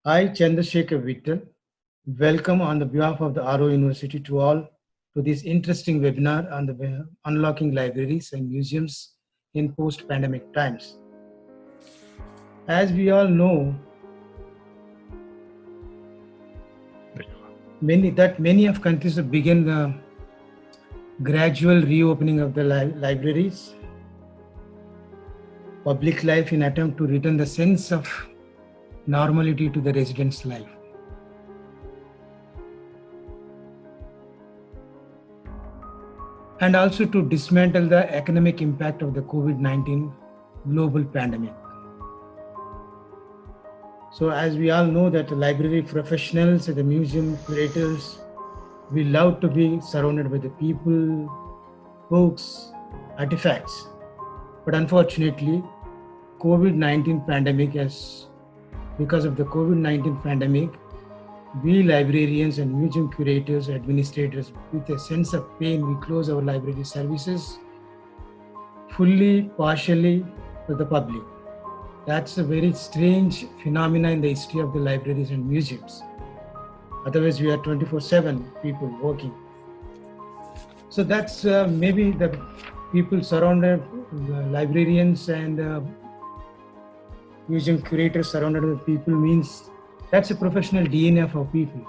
I, Chandrasekhar Vittal, welcome on the behalf of the AURO University to all to this interesting webinar on the unlocking libraries and museums in post-pandemic times. As we all know, many of countries have begun the gradual reopening of the libraries, public life in attempt to return the sense of normality to the residents' life. And also to dismantle the economic impact of the COVID-19 global pandemic. So as we all know that the library professionals and the museum curators, we love to be surrounded by the people, books, artifacts. But unfortunately, COVID-19 pandemic because of the COVID-19 pandemic, we librarians and museum curators, administrators, with a sense of pain, we close our library services fully, partially to the public. That's a very strange phenomenon in the history of the libraries and museums. Otherwise, we are 24/7 people working. So that's maybe the people surrounded, the librarians and museum curators surrounded with people means that's a professional DNA of our people.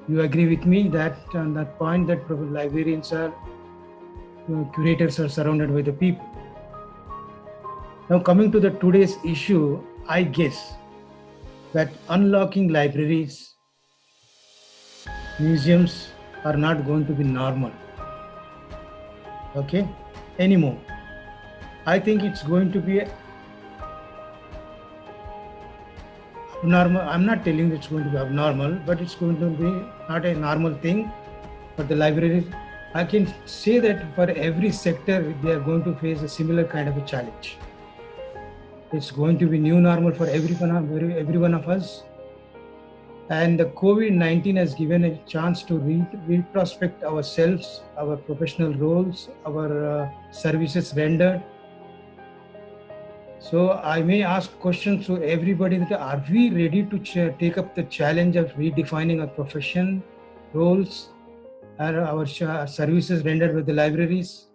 You agree with me that on that point that librarians are, curators are surrounded by the people. Now coming to the today's issue, I guess that unlocking libraries, museums are not going to be normal, okay, anymore. I think it's going to be abnormal. I'm not telling it's going to be abnormal, but it's going to be not a normal thing. But the libraries, I can say that for every sector, they are going to face a similar kind of a challenge. It's going to be new normal for every one of us. And the COVID-19 has given a chance to retrospect ourselves, our professional roles, our services rendered. So I may ask questions to everybody that are we ready to take up the challenge of redefining our profession, roles, our services rendered by the libraries?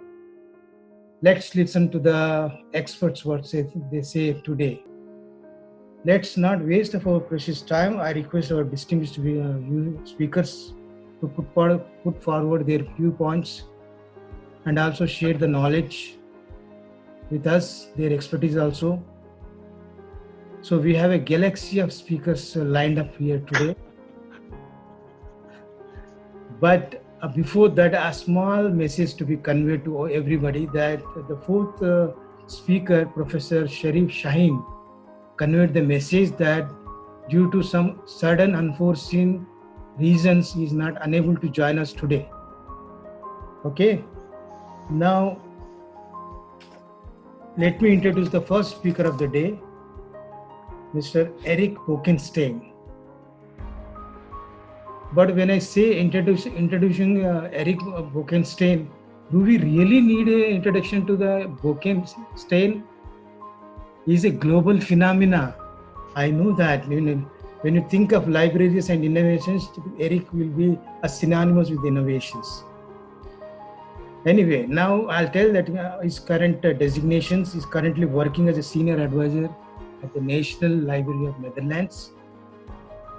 Let's listen to the experts what they say today. Let's not waste of our precious time. I request our distinguished speakers to put forward their viewpoints and also share the knowledge with us, their expertise also. So we have a galaxy of speakers lined up here today. But before that, a small message to be conveyed to everybody that the fourth speaker, Professor Sherif Shaheen, conveyed the message that due to some sudden unforeseen reasons, he is not unable to join us today. Okay, now let me introduce the first speaker of the day, Mr. Erik Boekesteijn. But when I say introducing Erik Boekesteijn, do we really need an introduction to the Boekesteijn? He's a global phenomena. I know that. When you think of libraries and innovations, Erik will be synonymous with innovations. Anyway, now I'll tell that his current designations. He's currently working as a senior advisor at the National Library of Netherlands.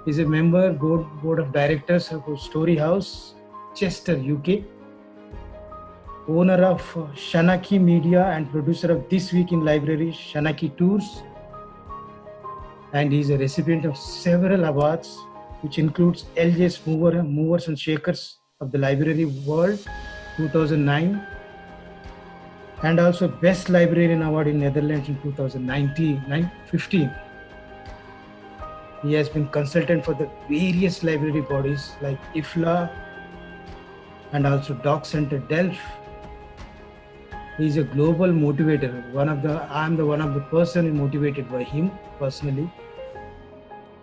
He's a member board of directors of Story House, Chester, UK. Owner of Shanaki Media and producer of This Week in Library, Shanaki Tours. And he's a recipient of several awards, which includes LJ's Movers and Shakers of the Library World, 2009, and also Best Librarian Award in Netherlands in 2015. He has been consultant for the various library bodies like IFLA and also Doc Center Delft. He is a global motivator. I'm one of the person motivated by him personally.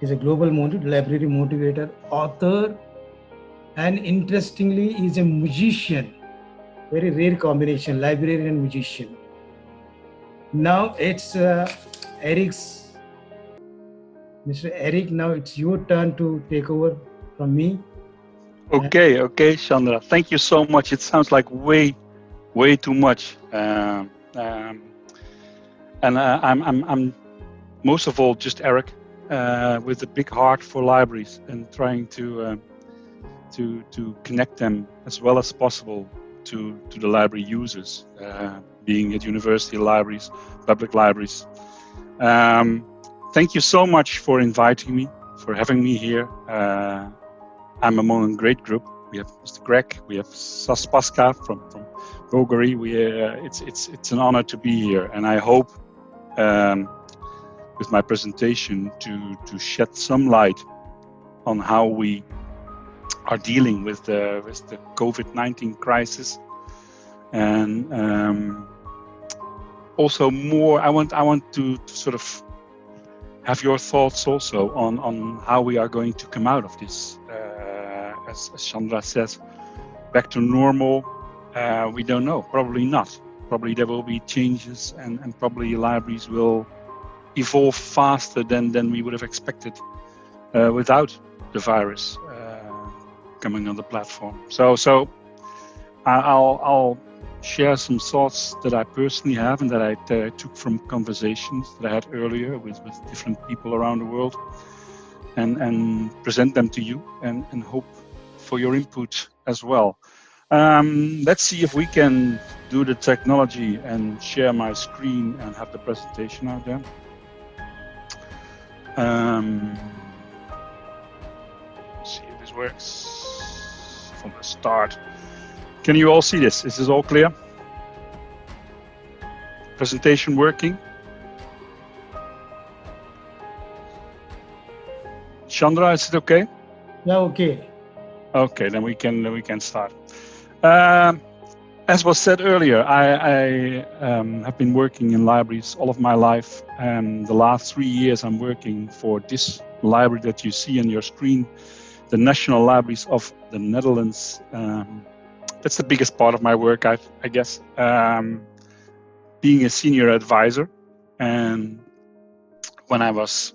He's a global library motivator, author, and interestingly, he's a musician. Very rare combination, librarian and musician. Now it's Erik's Mr. Erik, now it's your turn to take over from me. Okay, Chandra. Thank you so much. It sounds like way too much. I'm most of all just Erik, with a big heart for libraries and trying to connect them as well as possible to the library users, being at university libraries, public libraries. Thank you so much for inviting me, for having me here. I'm among a great group. We have Mr. Greg, we have Spaska from Bulgaria. It's an honor to be here, and I hope with my presentation to shed some light on how we are dealing with the COVID-19 crisis, and also more. I want to sort of have your thoughts also on how we are going to come out of this. As Chandra says, back to normal, we don't know. Probably not. Probably there will be changes, and probably libraries will evolve faster than we would have expected without the virus coming on the platform. So I'll share some thoughts that I personally have and that I took from conversations that I had earlier with different people around the world, and present them to you, and hope for your input as well. Let's see if we can do the technology and share my screen and have the presentation out there. Let's see if this works from the start. Can you all see this? Is this all clear? Presentation working? Chandra, is it okay? Yeah, okay. Okay, then we can start. As was said earlier, I have been working in libraries all of my life, and the last 3 years I'm working for this library that you see on your screen, the National Libraries of the Netherlands. That's the biggest part of my work, I guess. Being a senior advisor, and when I was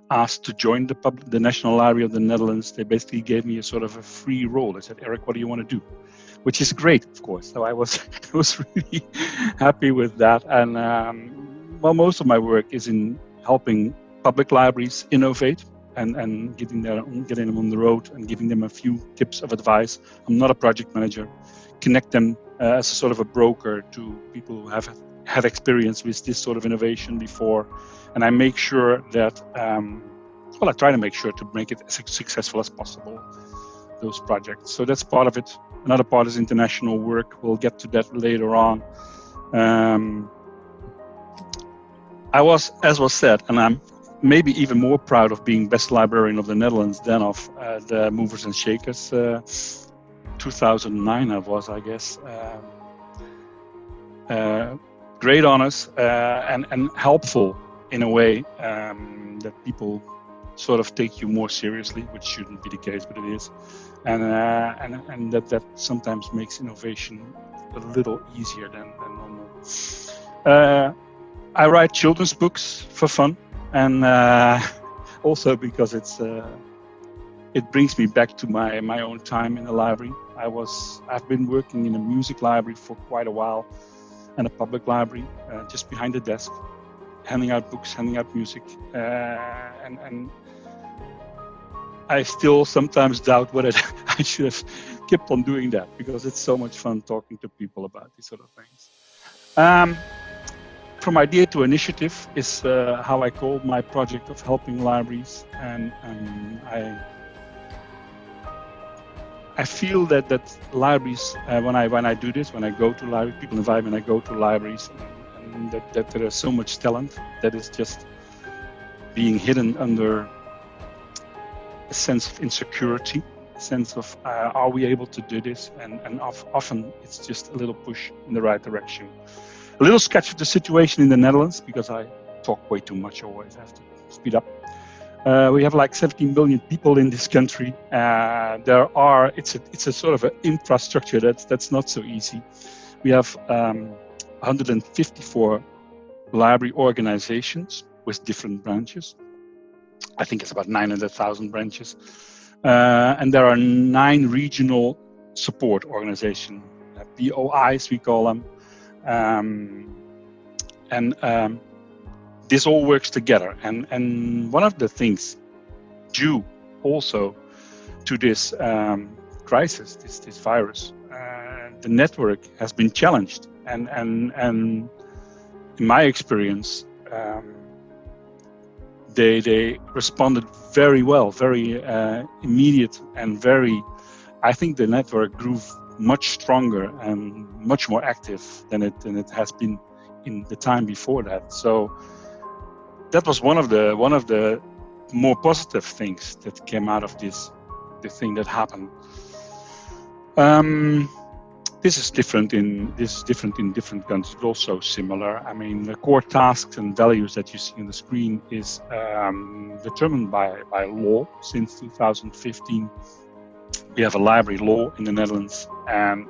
asked to join the National Library of the Netherlands, they basically gave me a sort of a free role. They said, Erik, what do you want to do? Which is great, of course. So I was really happy with that. And well, most of my work is in helping public libraries innovate and getting them on the road and giving them a few tips of advice. I'm not a project manager. Connect them as a sort of a broker to people who have had experience with this sort of innovation before. And I make sure that, I try to make sure to make it as successful as possible, those projects. So that's part of it. Another part is international work. We'll get to that later on. I was, as was said, and I'm maybe even more proud of being best librarian of the Netherlands than of the Movers and Shakers. 2009 I was, I guess. Great honors and helpful in a way that people sort of take you more seriously, which shouldn't be the case, but it is, and that sometimes makes innovation a little easier than normal. I write children's books for fun, and also because it brings me back to my own time in the library. I've been working in a music library for quite a while, and a public library just behind the desk, handing out books, handing out music, and I still sometimes doubt whether I should have kept on doing that, because it's so much fun talking to people about these sort of things. From idea to initiative is how I call my project of helping libraries, and I feel that libraries, when I do this, when I go to libraries, people invite me and I go to libraries, and that there is so much talent that is just being hidden under a sense of insecurity, a sense of are we able to do this, and often it's just a little push in the right direction. A little sketch of the situation in the Netherlands, because I talk way too much, always have to speed up. We have like 17 million people in this country. It's a sort of an infrastructure that's not so easy. We have 154 library organizations with different branches. I think it's about 900,000 branches. And there are 9 regional support organizations, POIs we call them. This all works together. And one of the things due also to this crisis, this virus, the network has been challenged. And in my experience, they responded very well, very immediate, and I think the network grew much stronger and much more active than it has been in the time before that. So that was one of the more positive things that came out of the thing that happened. This is different in different countries, but also similar. I mean, the core tasks and values that you see on the screen is determined by law. Since 2015, we have a library law in the Netherlands, and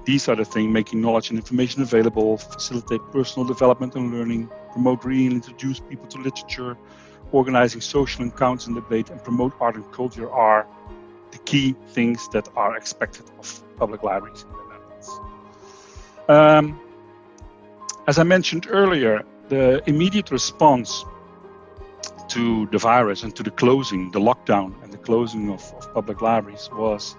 these are the things: making knowledge and information available, facilitate personal development and learning, promote reading and introduce people to literature, organizing social encounters and debate, and promote art and culture are the key things that are expected of public libraries in the Netherlands. As I mentioned earlier, the immediate response to the virus and to the lockdown and the closing of public libraries was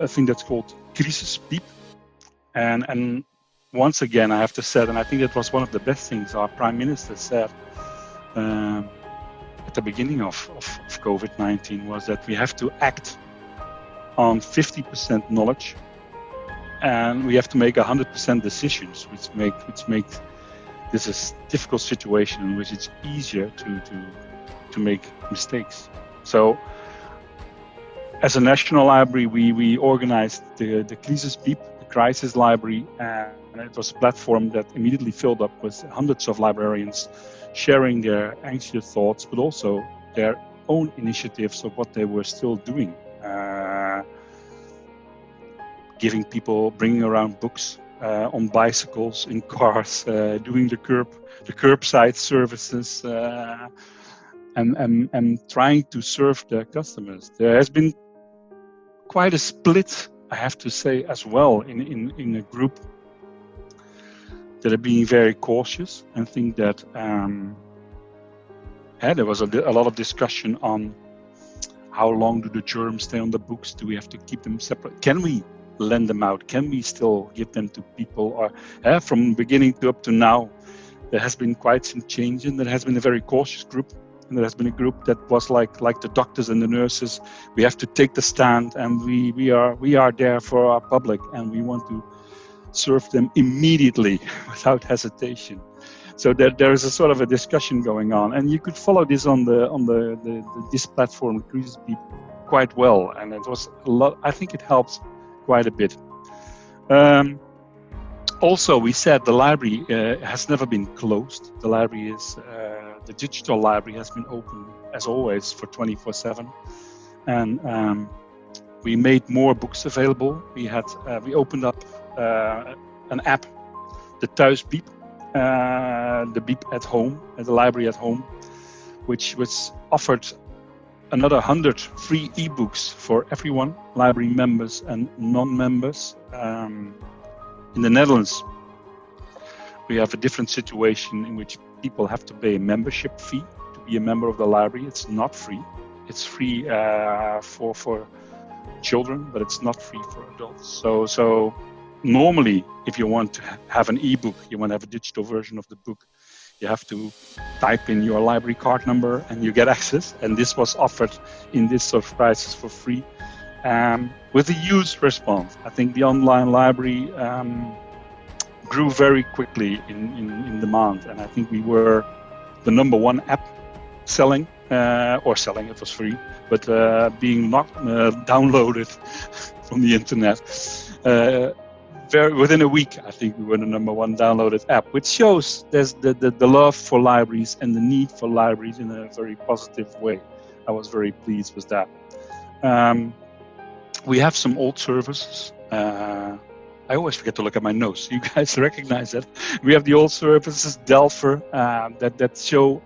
a thing that's called crisispiep. And once again, I have to say, and I think that was one of the best things our Prime Minister said at the beginning of COVID-19, was that we have to act on 50% knowledge, and we have to make 100% decisions, which make this a difficult situation in which it's easier to make mistakes. So, as a national library, we organized the crisispiep, the crisis library, and it was a platform that immediately filled up with hundreds of librarians sharing their anxious thoughts, but also their own initiatives of what they were still doing. Giving people, bringing around books on bicycles, in cars, doing the curbside services, and trying to serve their customers. There has been quite a split, I have to say, as well, in a group that are being very cautious and think that there was a lot of discussion on how long do the germs stay on the books? Do we have to keep them separate? Can we lend them out? Can we still give them to people? Or from beginning to up to now, there has been quite some change, and there has been a very cautious group. And there has been a group that was like the doctors and the nurses. We have to take the stand, and we are there for our public, and we want to serve them immediately without hesitation. So there is a sort of a discussion going on, and you could follow this on this platform, crisispiep, quite well, and it was a lot. I think it helps quite a bit. Also, we said the library has never been closed. The library is the digital library has been open as always for 24/7, and we made more books available. We opened up an app, the Thuisbiep, the Biep at home, the library at home, which offered another 100 free ebooks for everyone, library members and non-members. In the Netherlands, we have a different situation in which people have to pay a membership fee to be a member of the library. It's not free. It's free for children, but it's not free for adults. So normally, if you want to have an ebook, you want to have a digital version of the book, you have to type in your library card number and you get access. And this was offered in this sort of crisis for free, with a huge response. I think the online library grew very quickly in demand, and I think we were the number one app selling, it was free, but being not downloaded from the internet. Within a week, I think we were the number one downloaded app, which shows there's the love for libraries and the need for libraries in a very positive way. I was very pleased with that. We have some old services I always forget to look at my notes. You guys recognize that. We have the old services, Delpher, that show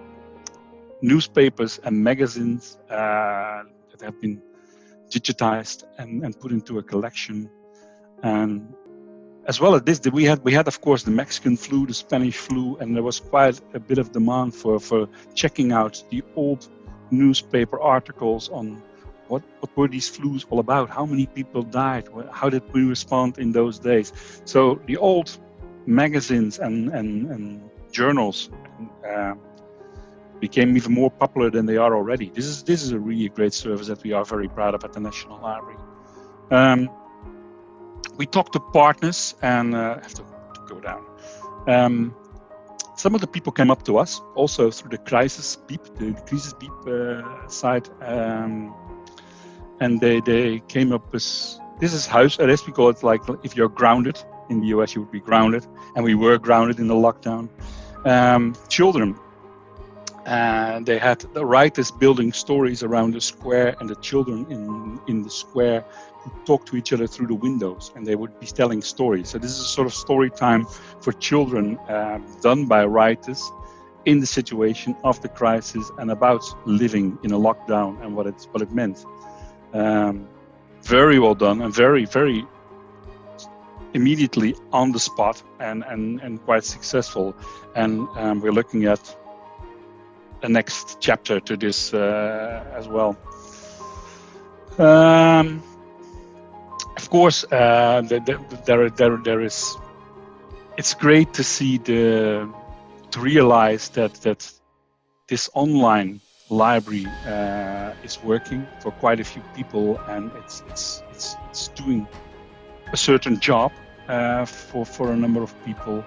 newspapers and magazines that have been digitized and put into a collection. And as well as this, we had of course the Mexican flu, the Spanish flu, and there was quite a bit of demand for checking out the old newspaper articles on what were these flus all about, how many people died, how did we respond in those days. So the old magazines and journals became even more popular than they are already. This is a really great service that we are very proud of at the National Library. We talked to partners, and I have to go down. Some of the people came up to us also through the Crisis Beep, the Crisis Beep site, and they came up with, this is house arrest. We call it, like if you're grounded. In the US, you would be grounded, and we were grounded in the lockdown. Children, they had the writers building stories around the square, and the children in the square would talk to each other through the windows, and they would be telling stories. So this is a sort of story time for children, done by writers in the situation of the crisis and about living in a lockdown and what it meant. Very well done and very, very immediately on the spot and quite successful. And we're looking at a next chapter to this as well. Of course, there is. It's great to see to realize that this online library is working for quite a few people, and it's doing a certain job for a number of people,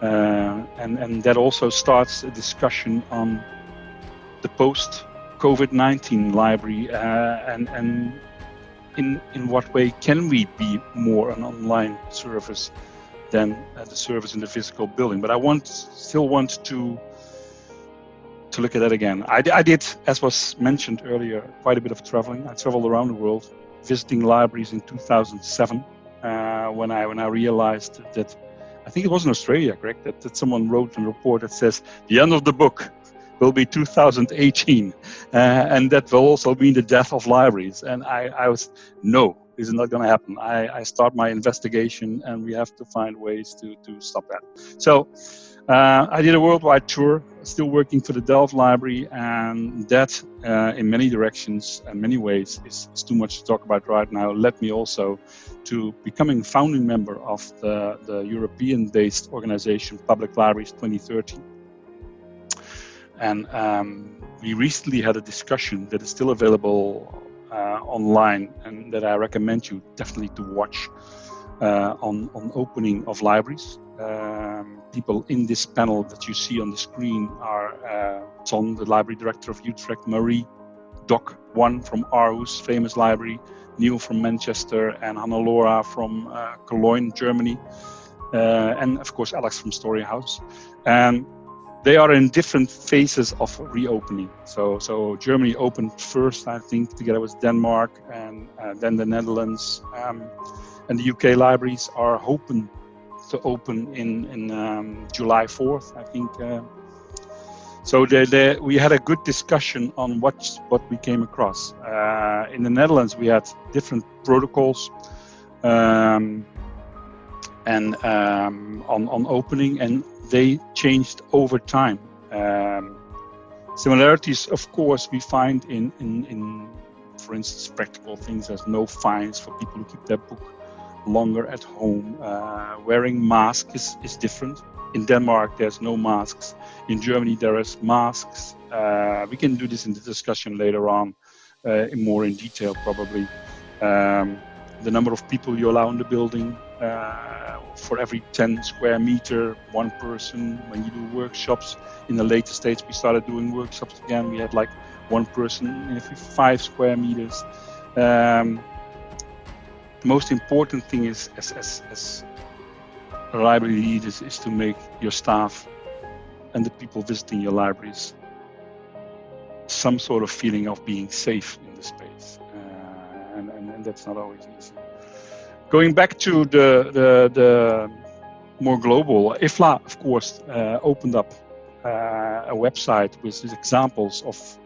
and that also starts a discussion on the post-COVID-19 library, and in what way can we be more an online service than the service in the physical building. But I still want to look at that again. I did, as was mentioned earlier, quite a bit of traveling. I traveled around the world, visiting libraries in 2007, when I realized that, I think it was in Australia, correct, that someone wrote a report that says the end of the book will be 2018, and that will also mean the death of libraries. And I was, no, this is not going to happen. I start my investigation, and we have to find ways to stop that. So I did a worldwide tour, still working for the Delft Library, and that in many directions and many ways is too much to talk about right now. Led me also to becoming founding member of the European-based organization Public Libraries 2030. And we recently had a discussion that is still available online, and that I recommend you definitely to watch, on opening of libraries. People in this panel that you see on the screen are Ton, the library director of Utrecht, Marie, Doc One from Aarhus, famous library, Neil from Manchester, and Hannah-Laura from Cologne, Germany, and of course Alex from Story House. And they are in different phases of reopening. So Germany opened first, I think, together with Denmark, and then the Netherlands, and the UK libraries are hoping to open in July 4th, I think. So we had a good discussion on what we came across. In the Netherlands, we had different protocols and on opening, and they changed over time. Similarities, of course, we find in for instance, practical things. There's no fines for people who keep their book longer at home. Wearing masks is different. In Denmark, there's no masks. In Germany, there is masks. We can do this in the discussion later on, more in detail probably. The number of people you allow in the building, for every 10 square meter, one person. When you do workshops, in the later stage, we started doing workshops again. We had like one person in every 5 square meters. The most important thing is, as a library leader, is to make your staff and the people visiting your libraries some sort of feeling of being safe in the space, and that's not always easy. Going back to the more global, IFLA, of course, opened up a website with examples of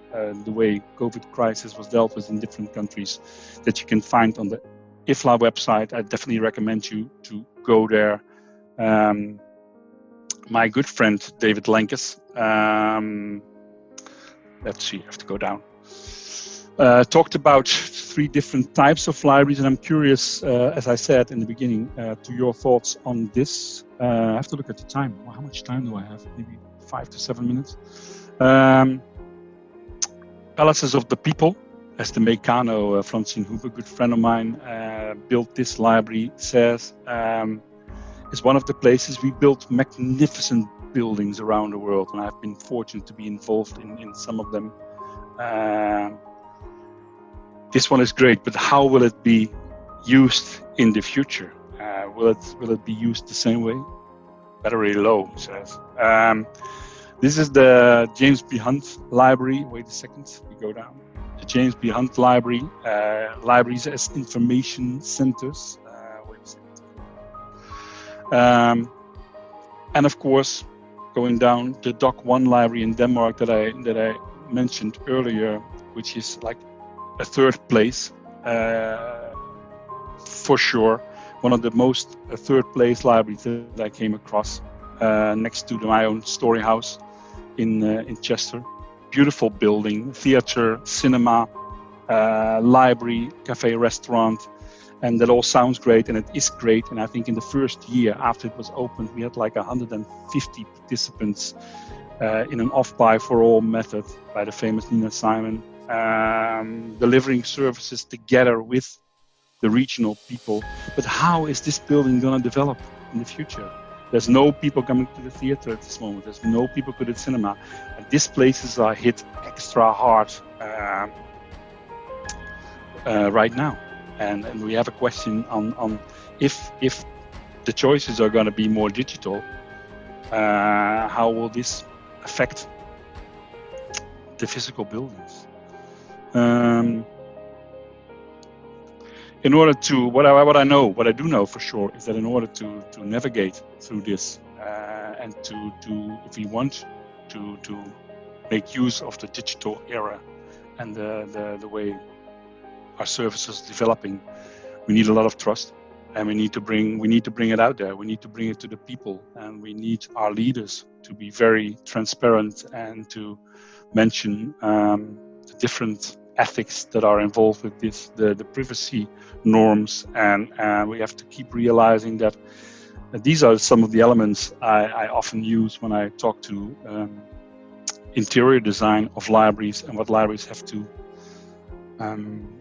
the way COVID crisis was dealt with in different countries that you can find on the IFLA website. I definitely recommend you to go there. My good friend David Lenkes, let's see, I have to go down, talked about 3 different types of libraries, and I'm curious, as I said in the beginning, to your thoughts on this. I have to look at the time. Well, how much time do I have? Maybe 5 to 7 minutes. Palaces of the People, as the Meccano, Francine Huber, a good friend of mine, built this library, says, is one of the places we built magnificent buildings around the world, and I've been fortunate to be involved in some of them. This one is great, but how will it be used in the future? Will it be used the same way? Very low, he says. This is the James B. Hunt Library. Wait a second, we go down. The James B. Hunt Library, libraries as information centers. Wait a second. And of course, going down the Dock 1 Library in Denmark that I mentioned earlier, which is like a 3rd place, for sure. One of the most 3rd place libraries that I came across, next to my own story house in Chester. Beautiful building, theater, cinema, library, cafe, restaurant, and that all sounds great, and it is great. And I think in the first year after it was opened, we had like 150 participants in an off-buy for all method by the famous Nina Simon, delivering services together with the regional people. But how is this building going to develop in the future? There's no people coming to the theater at this moment. There's no people to the cinema. And these places are hit extra hard right now. And we have a question on if the choices are going to be more digital, how will this affect the physical buildings? In order to, what I do know for sure is that in order to navigate through this and to if we want to make use of the digital era and the way our services developing, we need a lot of trust, and we need to bring it out there. We need to bring it to the people, and we need our leaders to be very transparent and to mention the different ethics that are involved with this, the privacy norms, and we have to keep realizing that these are some of the elements I often use when I talk to interior design of libraries and what libraries have to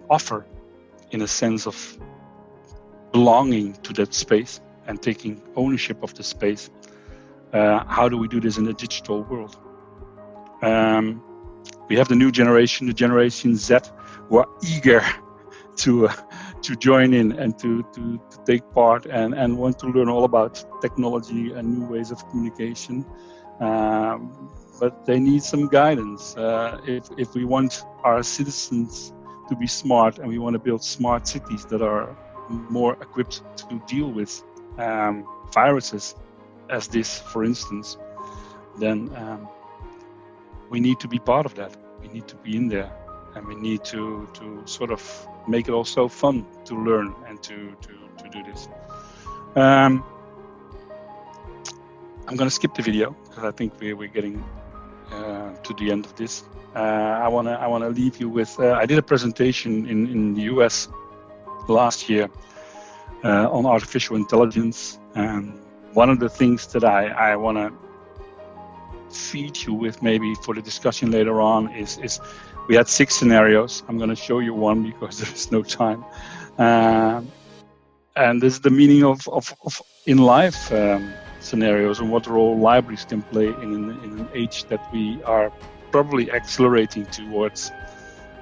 offer in a sense of belonging to that space and taking ownership of the space. How do we do this in a digital world? We have the new generation, the Generation Z, who are eager to join in and to take part and want to learn all about technology and new ways of communication. But they need some guidance. If we want our citizens to be smart and we want to build smart cities that are more equipped to deal with viruses as this, for instance, then we need to be part of that. We need to be in there, and we need to sort of make it also fun to learn and to do this. I'm going to skip the video because I think we're getting to the end of this. I want to leave you with. I did a presentation in the US last year on artificial intelligence, and one of the things that I want to feed you with maybe for the discussion later on is we had 6 scenarios. I'm going to show you one because there's no time, and this is the meaning of in life scenarios and what role libraries can play in an age that we are probably accelerating towards,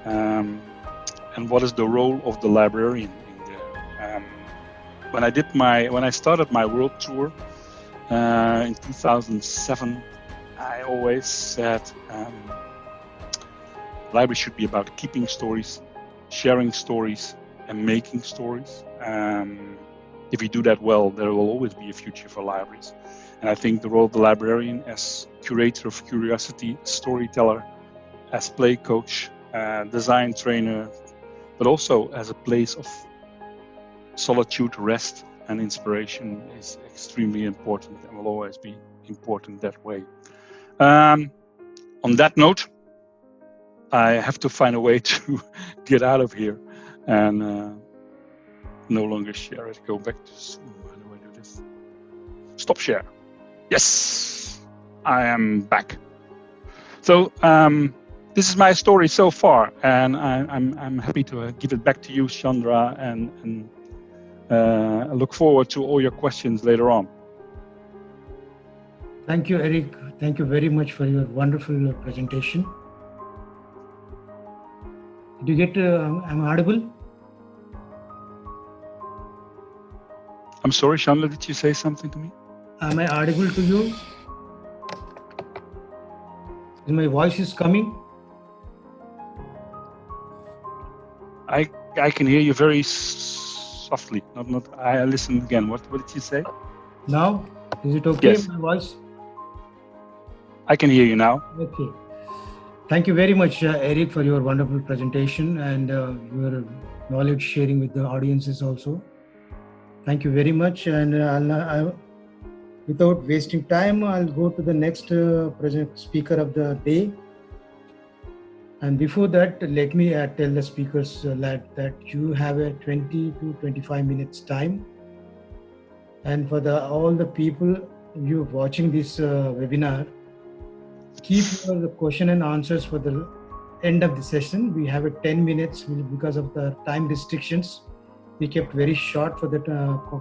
and what is the role of the librarian in there. When I started my world tour in 2007, I always said library should be about keeping stories, sharing stories, and making stories. if we do that well, there will always be a future for libraries. And I think the role of the librarian as curator of curiosity, storyteller, as play coach, design trainer, but also as a place of solitude, rest, and inspiration is extremely important and will always be important that way. On that note, I have to find a way to get out of here and no longer share it. Go back to Zoom. How do I do this? Stop share. Yes, I am back. So this is my story so far, and I'm happy to give it back to you, Chandra, and I look forward to all your questions later on. Thank you, Erik. Thank you very much for your wonderful presentation. Did you get, I'm audible? I'm sorry, Chandra, did you say something to me? Am I audible to you? Is my voice is coming? I can hear you very softly. Not. I listened again. What did you say? Now, is it okay? Yes. My voice? I can hear you now. Okay. Thank you very much, Erik, for your wonderful presentation and your knowledge sharing with the audiences also. Thank you very much. And without wasting time, I'll go to the next speaker of the day. And before that, let me tell the speakers that you have a 20 to 25 minutes time. And for all the people you watching this webinar, keep your question and answers for the end of the session. We have 10 minutes because of the time restrictions. We kept very short for the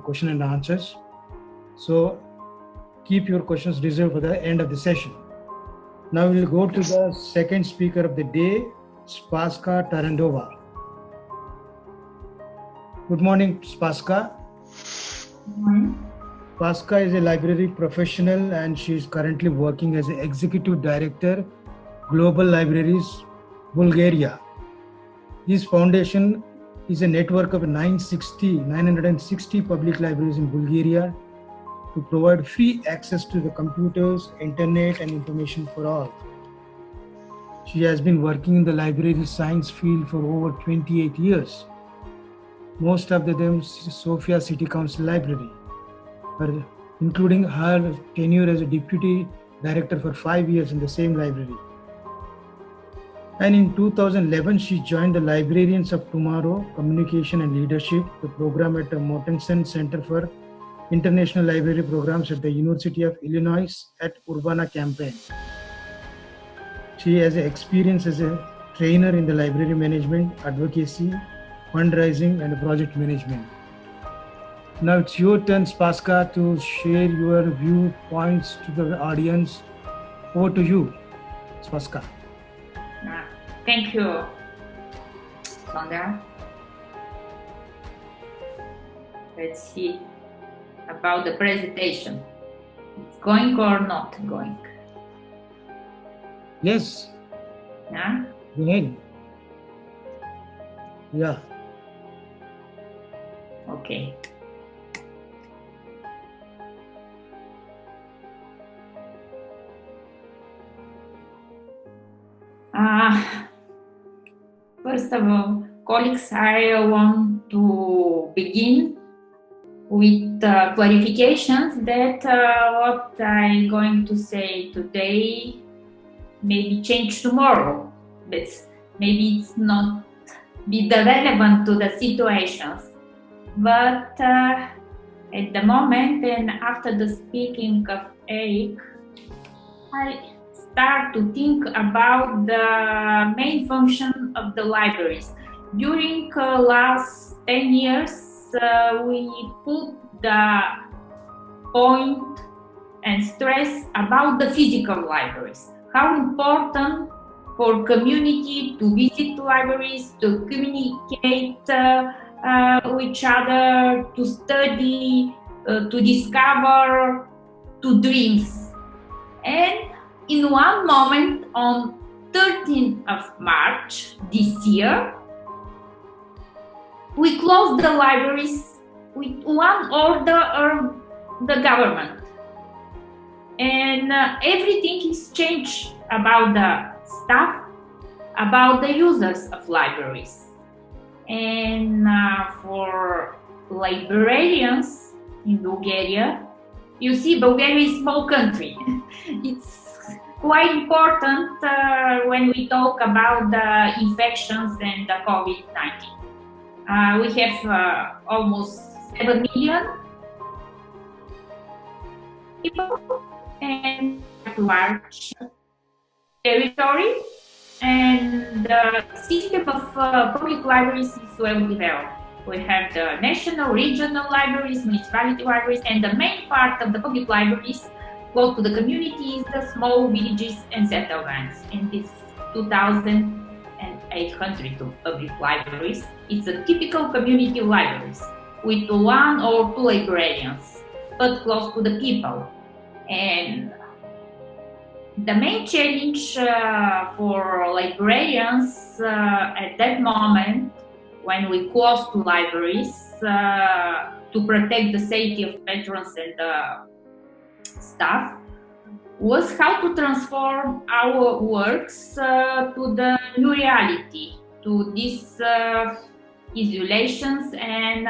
question and answers. So keep your questions reserved for the end of the session. Now we'll go to the second speaker of the day, Spaska Tarandova. Good morning, Spaska. Good morning. Spaska is a library professional and she is currently working as an Executive Director, Global Libraries, Bulgaria. This foundation is a network of 960 public libraries in Bulgaria to provide free access to the computers, internet, and information for all. She has been working in the library science field for over 28 years. Most of them Sofia City Council Library, including her tenure as a Deputy Director for 5 years in the same library. And in 2011, she joined the Librarians of Tomorrow, Communication and Leadership, the program at the Mortensen Center for International Library Programs at the University of Illinois at Urbana-Champaign. She has experience as a trainer in the library management, advocacy, fundraising, and project management. Now it's your turn, Spaska, to share your viewpoints to the audience. Over to you, Spaska. Thank you, Sandra. Let's see about the presentation. It's going or not going? Yes. Yeah? Go ahead. Yeah. Okay. First of all, colleagues, I want to begin with clarifications that what I'm going to say today maybe change tomorrow. But maybe it's not be relevant to the situations. But at the moment and after the speaking of Erik, I start to think about the main function of the libraries. During last 10 years, we put the point and stress about the physical libraries. How important for community to visit libraries, to communicate with each other, to study, to discover, to dreams. And in one moment, on 13th of March this year, we closed the libraries with one order or the government. And everything is changed about the staff, about the users of libraries. And for librarians in Bulgaria, you see, Bulgaria is a small country. It's quite important when we talk about the infections and the COVID-19. We have almost 7 million people and large territory, and the system of public libraries is well developed. We have the national, regional libraries, municipality libraries, and the main part of the public libraries close to the communities, the small villages and settlements. In this 2,800 public libraries, it's a typical community libraries with 1 or 2 librarians, but close to the people. And the main challenge for librarians at that moment, when we closed libraries to protect the safety of patrons and staff, was how to transform our works to the new reality, to these isolations, and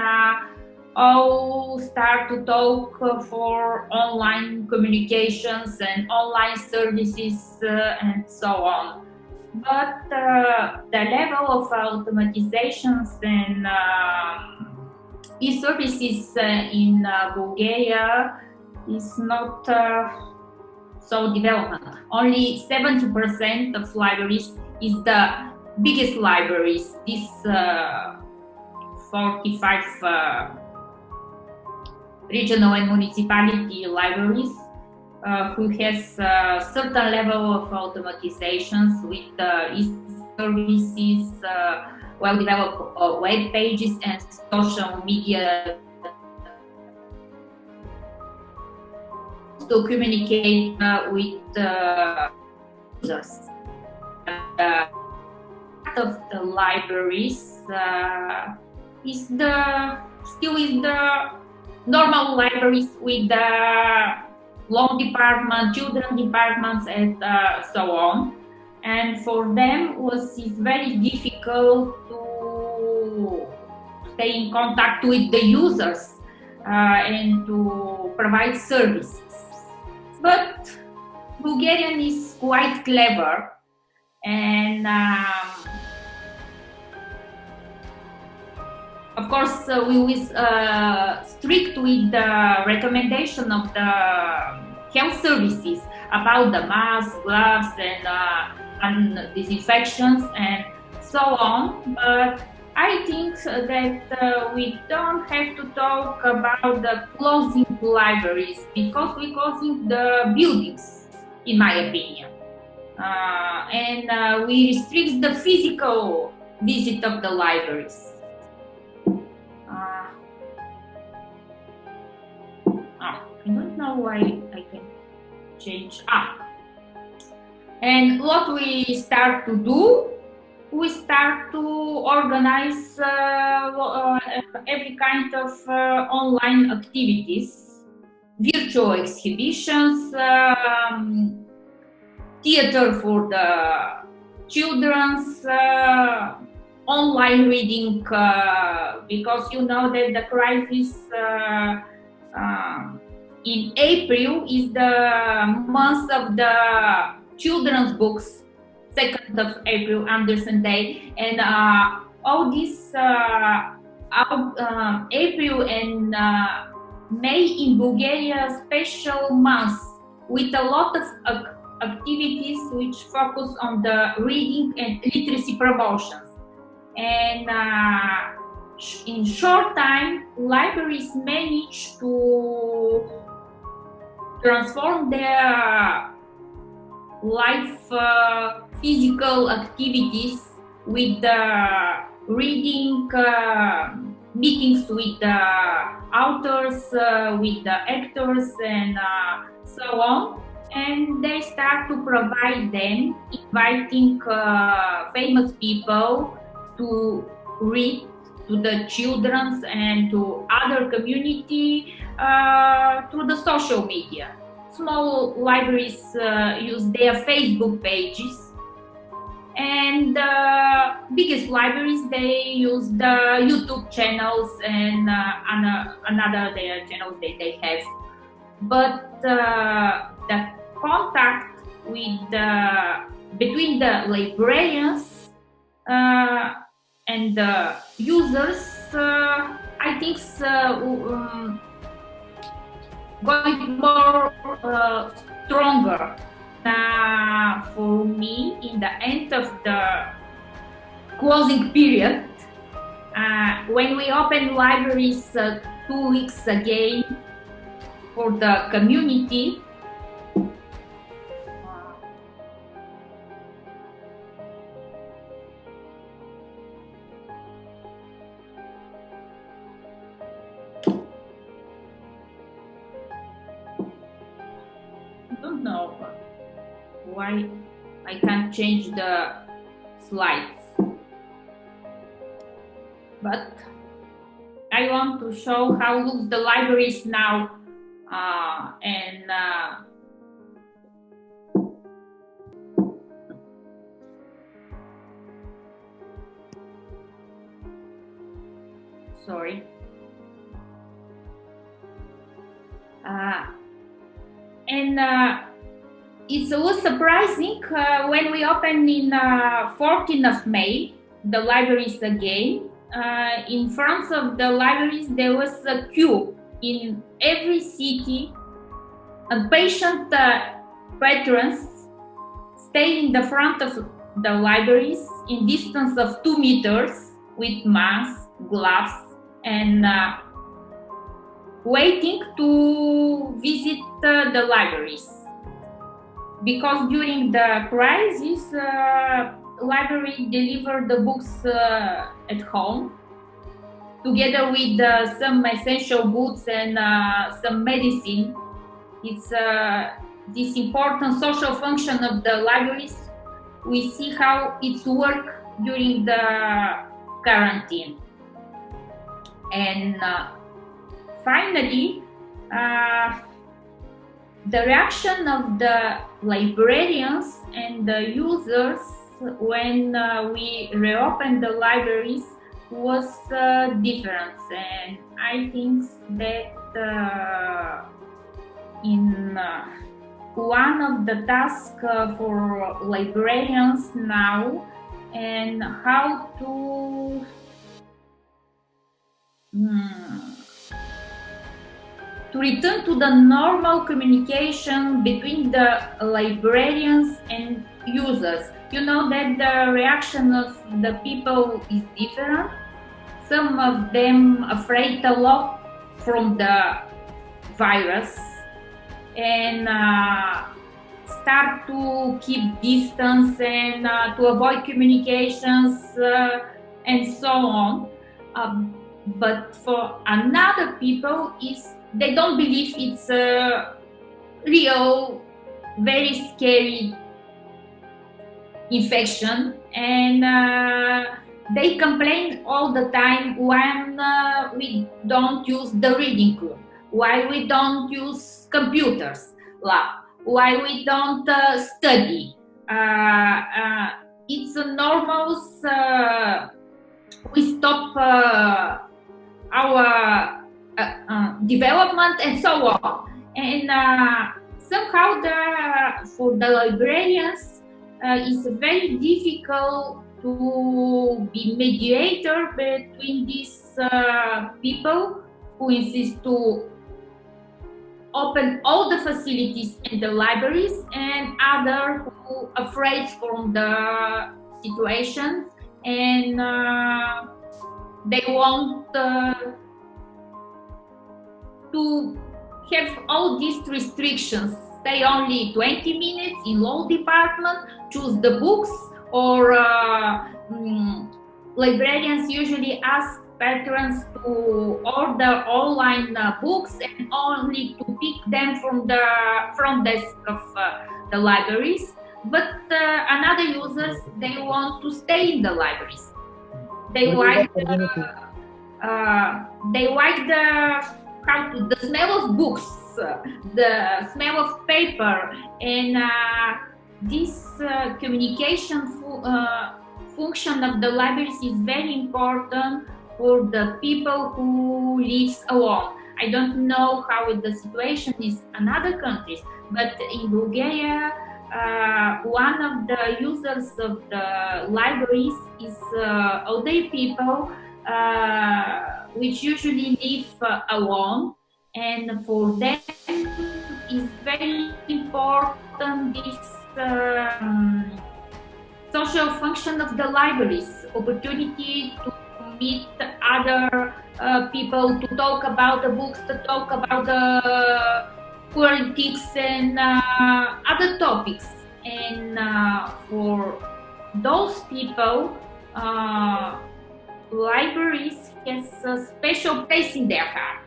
all start to talk for online communications and online services and so on. But the level of automatizations and e-services in Bulgaria is not so developed. Only 70% of libraries is the biggest libraries, these 45 regional and municipality libraries who has a certain level of automatizations with e-services, well-developed web pages and social media to communicate with users. Part of the libraries is the normal libraries with the law department, children departments, and so on. And for them it's very difficult to stay in contact with the users and to provide services. But Bulgarian is quite clever, and of course we was strict with the recommendation of the health services about the masks, gloves, and disinfections and so on. But I think that we don't have to talk about the closing libraries, because we're closing the buildings, in my opinion. And we restrict the physical visit of the libraries. I don't know why I can change. And what we start to do, we start to organize every kind of online activities, virtual exhibitions, theater for the children's, online reading, because you know that the crisis in April is the month of the children's books, 2nd of April, Anderson Day, and all this April and May in Bulgaria special months with a lot of activities which focus on the reading and literacy promotions. And in short time, libraries manage to transform their life physical activities with the reading, meetings with the authors, with the actors, and so on. And they start to provide them, inviting famous people to read to the children and to other community through the social media. Small libraries use their Facebook pages, and biggest libraries, they use the YouTube channels and another their channels that they have. But the contact with between the librarians and the users, I think going more stronger. For me, in the end of the closing period, when we open libraries 2 weeks again for the community, I don't know why I can't change the slides, but I want to show how looks the libraries now, and sorry. It was surprising when we opened in 14th of May, the libraries again. In front of the libraries, there was a queue in every city, and patient patrons stayed in the front of the libraries in distance of 2 meters with masks, gloves, and waiting to visit the libraries. Because during the crisis, library delivered the books at home, together with some essential goods and some medicine. It's this important social function of the libraries. We see how it's work during the quarantine. And finally, the reaction of the librarians and the users when we reopened the libraries was different. And I think that in one of the tasks for librarians now, and how to return to the normal communication between the librarians and users. You know that the reaction of the people is different. Some of them afraid a lot from the virus and start to keep distance and to avoid communications and so on. But for another people, they don't believe it's a real, very scary infection, and they complain all the time when we don't use the reading room, why we don't use computers, why we don't study. It's a normal, we stop our development and so on. And somehow for the librarians, it's very difficult to be mediator between these people who insist to open all the facilities in the libraries and others who are afraid from the situation, and they want to have all these restrictions. Stay only 20 minutes in law department, choose the books, or librarians usually ask patrons to order online books and only to pick them from the front desk of the libraries. But another users, they want to stay in the libraries. They like they like the smell of books, the smell of paper, and this communication function of the libraries is very important for the people who live alone. I don't know how the situation is in other countries, but in Bulgaria, one of the users of the libraries is older people, which usually live alone, and for them is very important this social function of the libraries, opportunity to meet other people, to talk about the books, to talk about the politics and other topics. And for those people, libraries has a special place in their heart.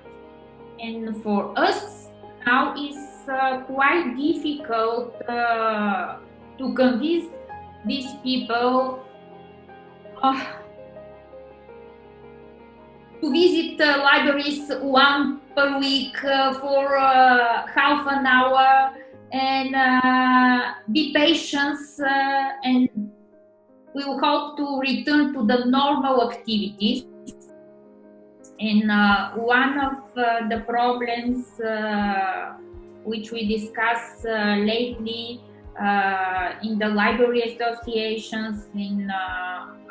And for us now it's quite difficult to convince these people to visit libraries one per week for half an hour, and be patient, and we will hope to return to the normal activities. And one of the problems which we discussed lately in the library associations, in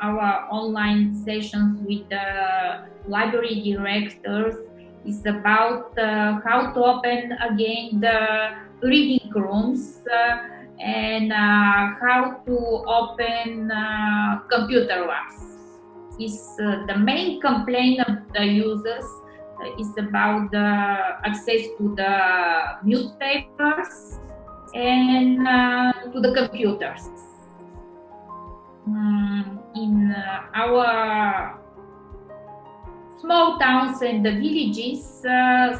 our online sessions with the library directors, is about how to open again the reading rooms and how to open computer labs. Is the main complaint of the users is about the access to the newspapers and to the computers. In our small towns and the villages,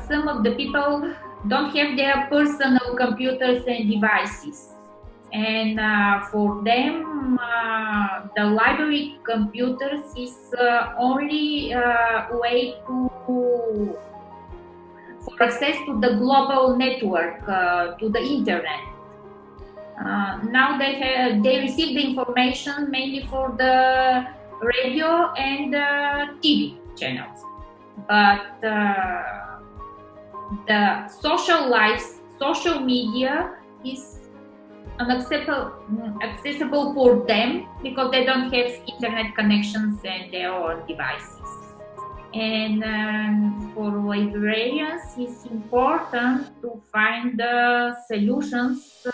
some of the people don't have their personal computers and devices. And for them, the library computers is only way for access to the global network, to the internet. Now they receive the information mainly for the radio and TV channels, but the social lives, social media is accessible for them because they don't have internet connections and their own devices. And for librarians, it's important to find the solutions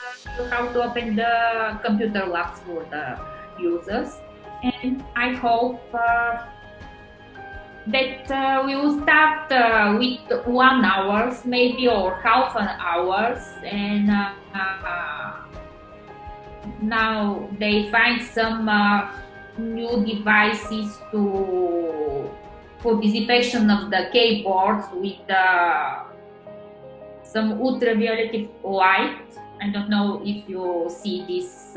how to open the computer labs for the users. And I hope that we will start with 1 hour, maybe, or half an hour, and now they find some new devices for disinfection of the keyboards with some ultraviolet light. I don't know if you see these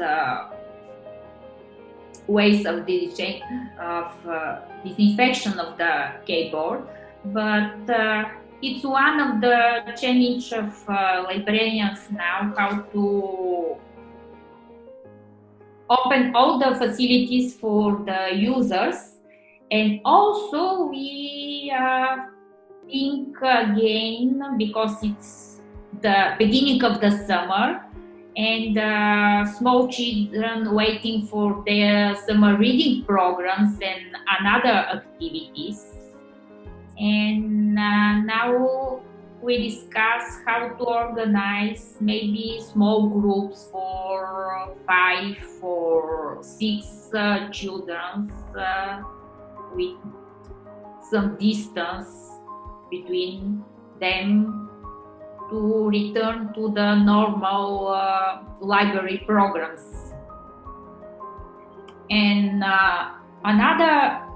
ways of disinfection of the keyboard, but it's one of the challenge of librarians now, how to open all the facilities for the users. And also we think again, because it's the beginning of the summer and small children waiting for their summer reading programs and another activities. And now we discuss how to organize maybe small groups for 5 or 6 children with some distance between them to return to the normal library programs. And another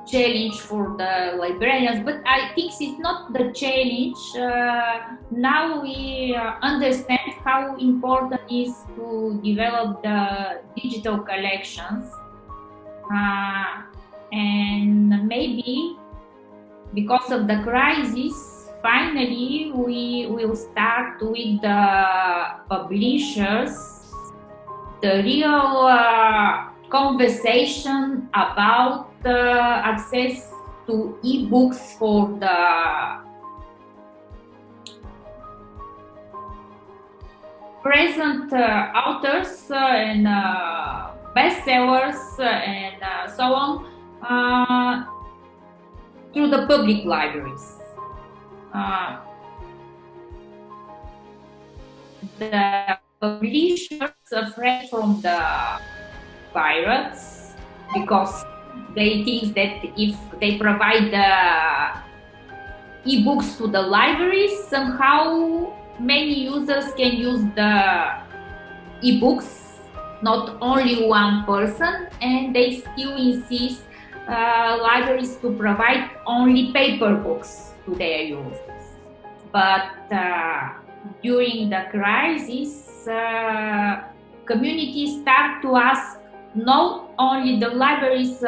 challenge for the librarians, but I think it's not the challenge. Now we understand how important it is to develop the digital collections, and maybe because of the crisis, finally we will start with the publishers the real conversation about access to e-books for the present authors and bestsellers and so on through the public libraries. The publishers are afraid from the pirates because they think that if they provide the e-books to the libraries, somehow many users can use the e-books, not only one person, and they still insist libraries to provide only paper books to their users. But during the crisis, communities start to ask not only the libraries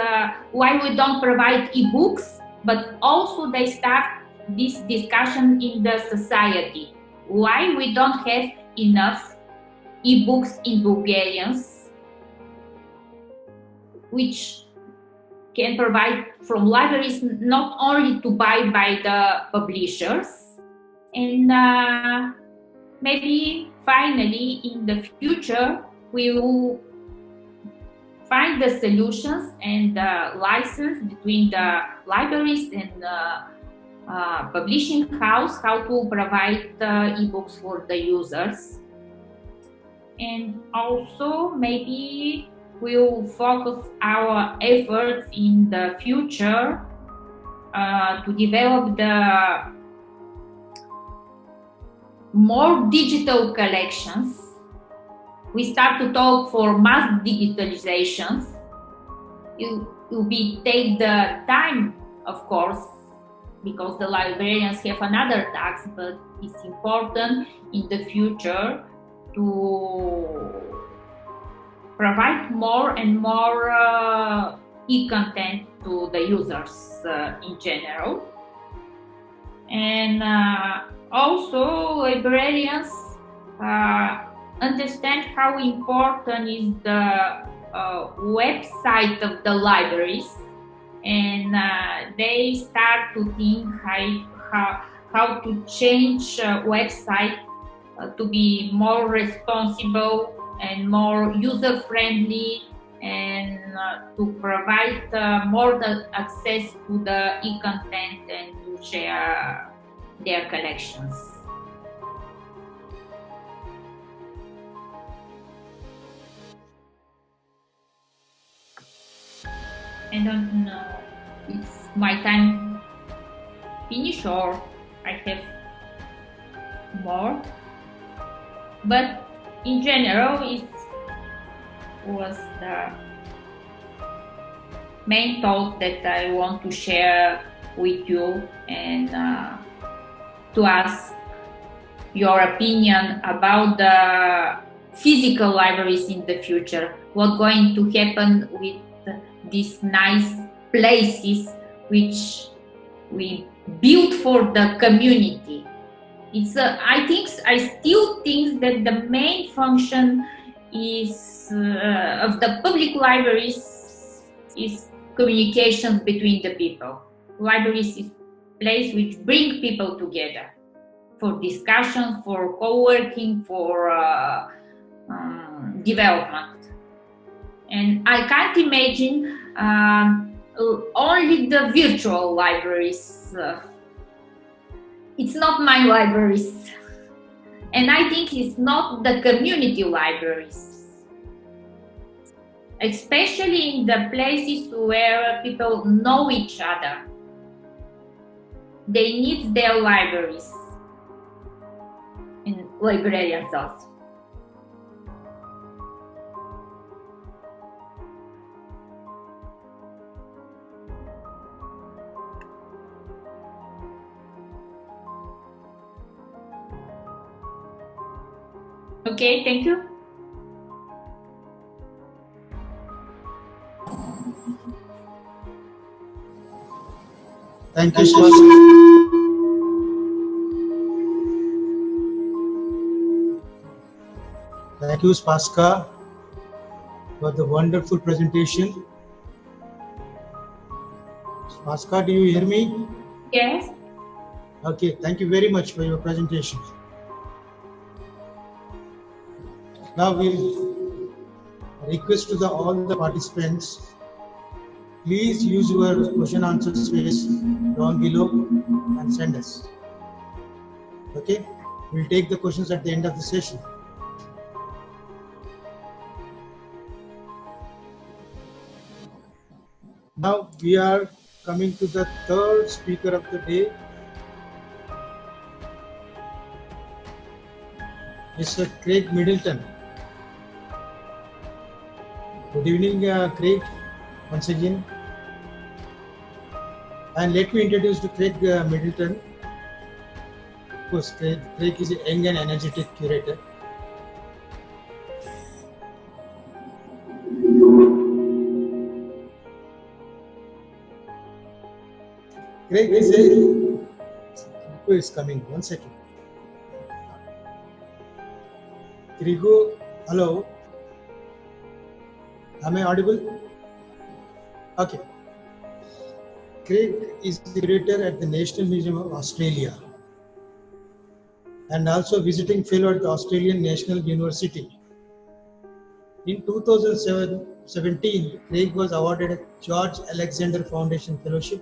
why we don't provide e-books, but also they start this discussion in the society. Why we don't have enough e-books in Bulgarian, which can provide from libraries not only to buy by the publishers, and maybe finally in the future we will find the solutions and the license between the libraries and publishing house how to provide e-books for the users. And also maybe we'll focus our efforts in the future to develop the more digital collections. We start to talk for mass digitalizations. It will take the time, of course, because the librarians have another task, but it's important in the future to provide more and more e-content to the users in general. And also librarians understand how important is the website of the libraries, and they start to think how to change website to be more responsible and more user-friendly, and to provide more access to the e-content and to share their collections. I don't know if my time finished or I have more, but in general it was the main thought that I want to share with you, and to ask your opinion about the physical libraries in the future. What's going to happen with these nice places which we built for the community? It's I still think that the main function is of the public libraries is communication between the people. Libraries is place which bring people together for discussion, for co-working, for development. And I can't imagine only the virtual libraries. It's not my libraries. And I think it's not the community libraries. Especially in the places where people know each other. They need their libraries. And librarians also. Okay, thank you. Thank you, Spaska. Thank you, Spaska, for the wonderful presentation. Spaska, do you hear me? Yes. Okay, thank you very much for your presentation. Now we'll request to all the participants, please use your question answer space down below and send us. Okay, we'll take the questions at the end of the session. Now we are coming to the third speaker of the day, Mr. Craig Middleton. Good evening, Craig, once again. And let me introduce to Craig Middleton. Of course, Craig is a young and energetic curator. Craig is who is coming? 1 second. Krigo, hello. Am I audible? Okay. Craig is the curator at the National Museum of Australia and also visiting fellow at the Australian National University. In 2017, Craig was awarded a George Alexander Foundation Fellowship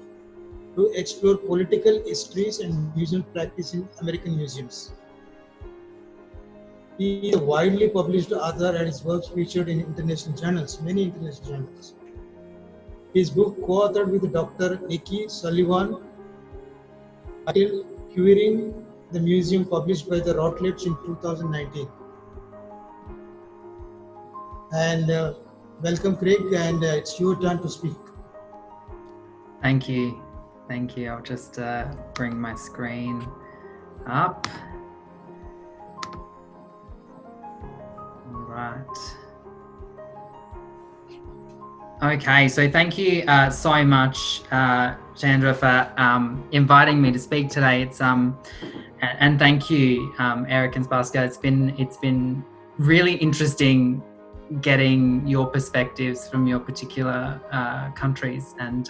to explore political histories and museum practice in American museums. He is a widely published author and his works featured in international journals, many international journals. His book, co-authored with Dr. Nikki Sullivan, titled Curing the Museum, published by the Routledge in 2019. And welcome, Craig, and it's your turn to speak. Thank you. Thank you. I'll just bring my screen up. Right. Okay, so thank you so much, Chandra, for inviting me to speak today. It's and thank you, Erik and Spaska. It's been really interesting getting your perspectives from your particular countries and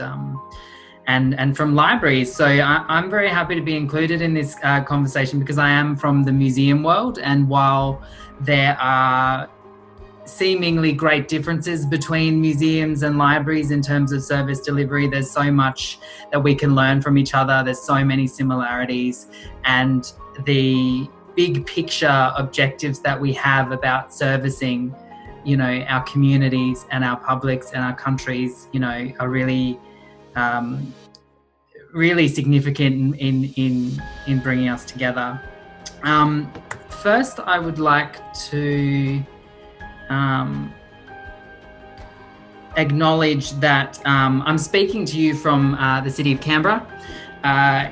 from libraries. So I'm very happy to be included in this conversation because I am from the museum world, and while there are seemingly great differences between museums and libraries in terms of service delivery, there's so much that we can learn from each other. There's so many similarities, and the big picture objectives that we have about servicing, you know, our communities and our publics and our countries, you know, are really really significant in bringing us together. First, I would like to acknowledge that I'm speaking to you from the city of Canberra.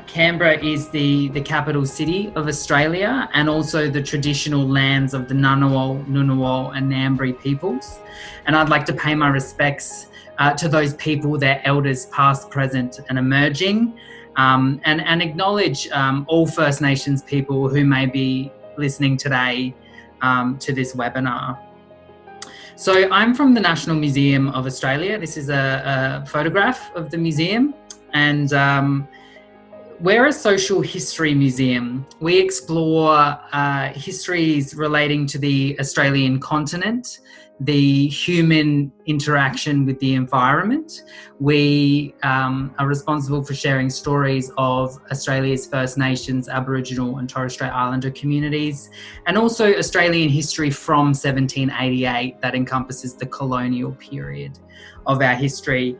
Canberra is the capital city of Australia and also the traditional lands of the Ngunnawal, Ngunnawal and Ngambri peoples. And I'd like to pay my respects to those people, their elders past, present and emerging, and acknowledge all First Nations people who may be listening today to this webinar. So I'm from the National Museum of Australia. This is a photograph of the museum, and we're a social history museum. We explore histories relating to the Australian continent, the human interaction with the environment. We are responsible for sharing stories of Australia's First Nations, Aboriginal and Torres Strait Islander communities, and also Australian history from 1788 that encompasses the colonial period of our history.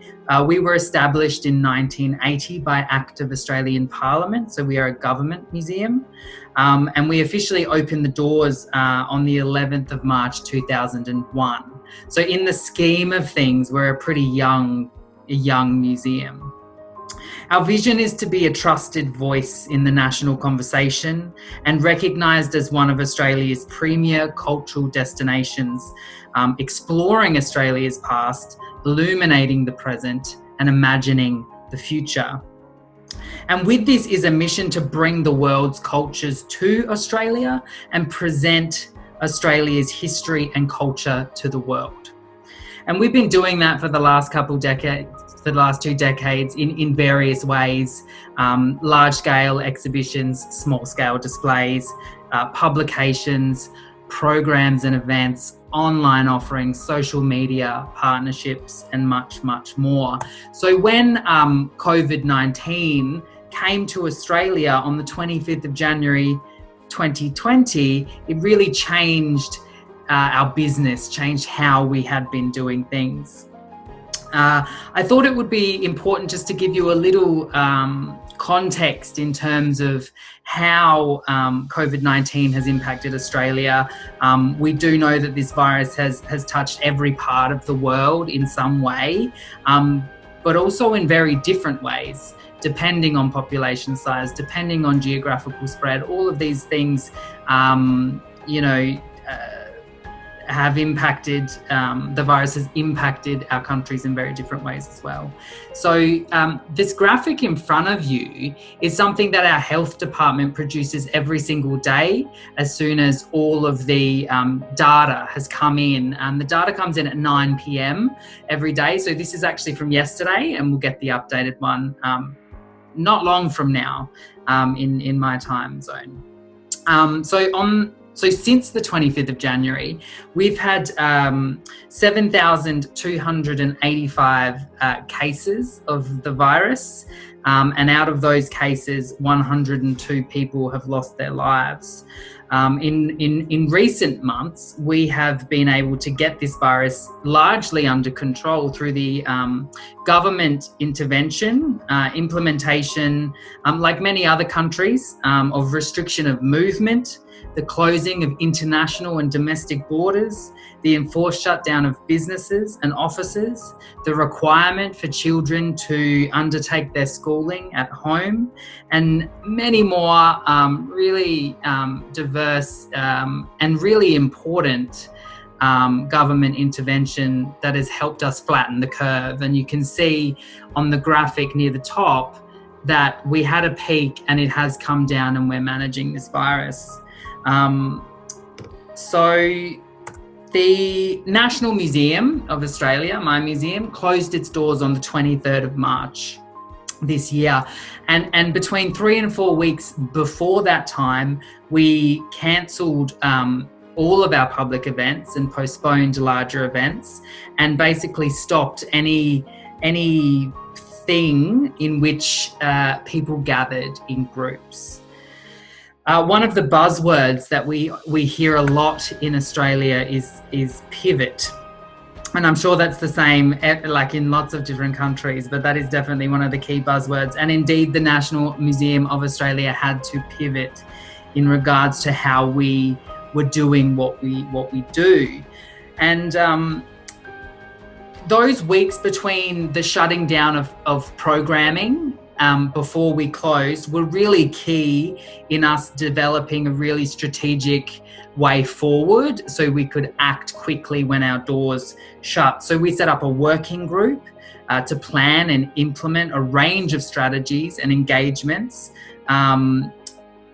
We were established in 1980 by Act of Australian Parliament, so we are a government museum. And we officially opened the doors on the 11th of March 2001. So in the scheme of things, we're a pretty young museum. Our vision is to be a trusted voice in the national conversation and recognised as one of Australia's premier cultural destinations, exploring Australia's past, illuminating the present and imagining the future. And with this is a mission to bring the world's cultures to Australia and present Australia's history and culture to the world. And we've been doing that for the last couple decades, for the last 2 decades in various ways, large-scale exhibitions, small-scale displays, publications, programs and events, online offerings, social media, partnerships, and much, much more. So when COVID-19 came to Australia on the 25th of January 2020, it really changed our business, changed how we had been doing things. I thought it would be important just to give you a little context in terms of how COVID-19 has impacted Australia. We do know that this virus has touched every part of the world in some way, but also in very different ways, depending on population size, depending on geographical spread. All of these things, have impacted, the virus has impacted our countries in very different ways as well. So this graphic in front of you is something that our health department produces every single day as soon as all of the data has come in. The data comes in at 9 p.m. every day. So this is actually from yesterday, and we'll get the updated one not long from now in my time zone. So since the 25th of January, we've had 7,285 cases of the virus. And out of those cases, 102 people have lost their lives. In recent months, we have been able to get this virus largely under control through the government intervention, implementation, like many other countries, of restriction of movement, the closing of international and domestic borders, the enforced shutdown of businesses and offices, the requirement for children to undertake their schooling at home, and many more really diverse and really important government intervention that has helped us flatten the curve. And you can see on the graphic near the top that we had a peak and it has come down, and we're managing this virus. So the National Museum of Australia, my museum, closed its doors on the 23rd of March this year. And between 3 and 4 weeks before that time, we cancelled all of our public events and postponed larger events, and basically stopped anything in which people gathered in groups. One of the buzzwords that we hear a lot in Australia is pivot. And I'm sure that's the same like in lots of different countries, but that is definitely one of the key buzzwords. And indeed, the National Museum of Australia had to pivot in regards to how we were doing what we do. And those weeks between the shutting down of programming before we closed were really key in us developing a really strategic way forward so we could act quickly when our doors shut. So we set up a working group to plan and implement a range of strategies and engagements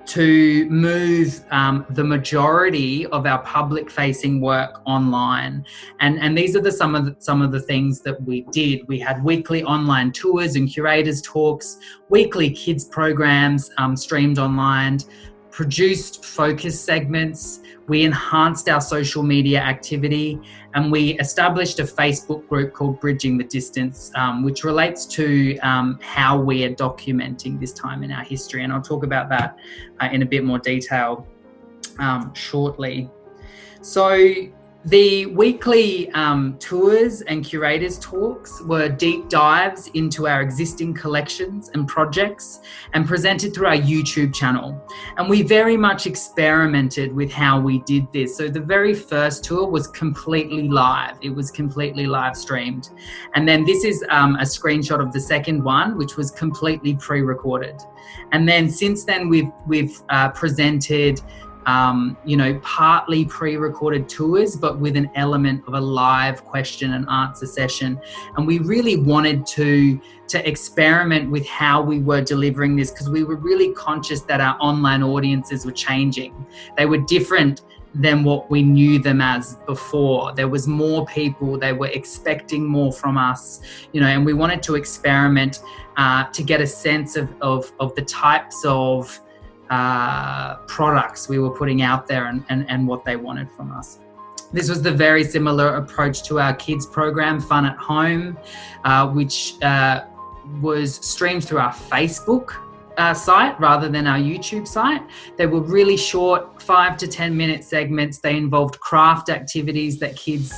to move the majority of our public-facing work online, and these are some of the things that we did. We had weekly online tours and curators talks, weekly kids programs streamed online, produced focus segments. We enhanced our social media activity, and we established a Facebook group called Bridging the Distance, which relates to how we are documenting this time in our history. And I'll talk about that in a bit more detail shortly. So the weekly tours and curators talks were deep dives into our existing collections and projects and presented through our YouTube channel. And we very much experimented with how we did this. So the very first tour was completely live. It was completely live streamed. And then this is a screenshot of the second one, which was completely pre-recorded. And then since then we've presented partly pre-recorded tours, but with an element of a live question and answer session. And we really wanted to experiment with how we were delivering this, because we were really conscious that our online audiences were changing. They were different than what we knew them as before. There was more people, they were expecting more from us, and we wanted to experiment to get a sense of the types of products we were putting out there and what they wanted from us. This was the very similar approach to our kids program, Fun at Home, which was streamed through our Facebook site rather than our YouTube site. They were really short, 5 to 10 minute segments. They involved craft activities that kids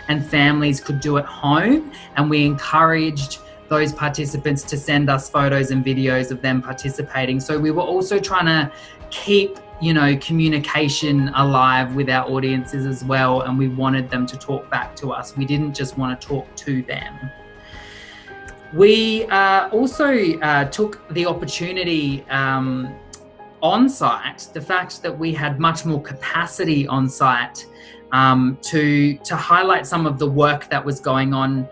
and families could do at home, and we encouraged those participants to send us photos and videos of them participating. So we were also trying to keep communication alive with our audiences as well, and we wanted them to talk back to us. We didn't just want to talk to them. We also took the opportunity on site, the fact that we had much more capacity on site, to highlight some of the work that was going on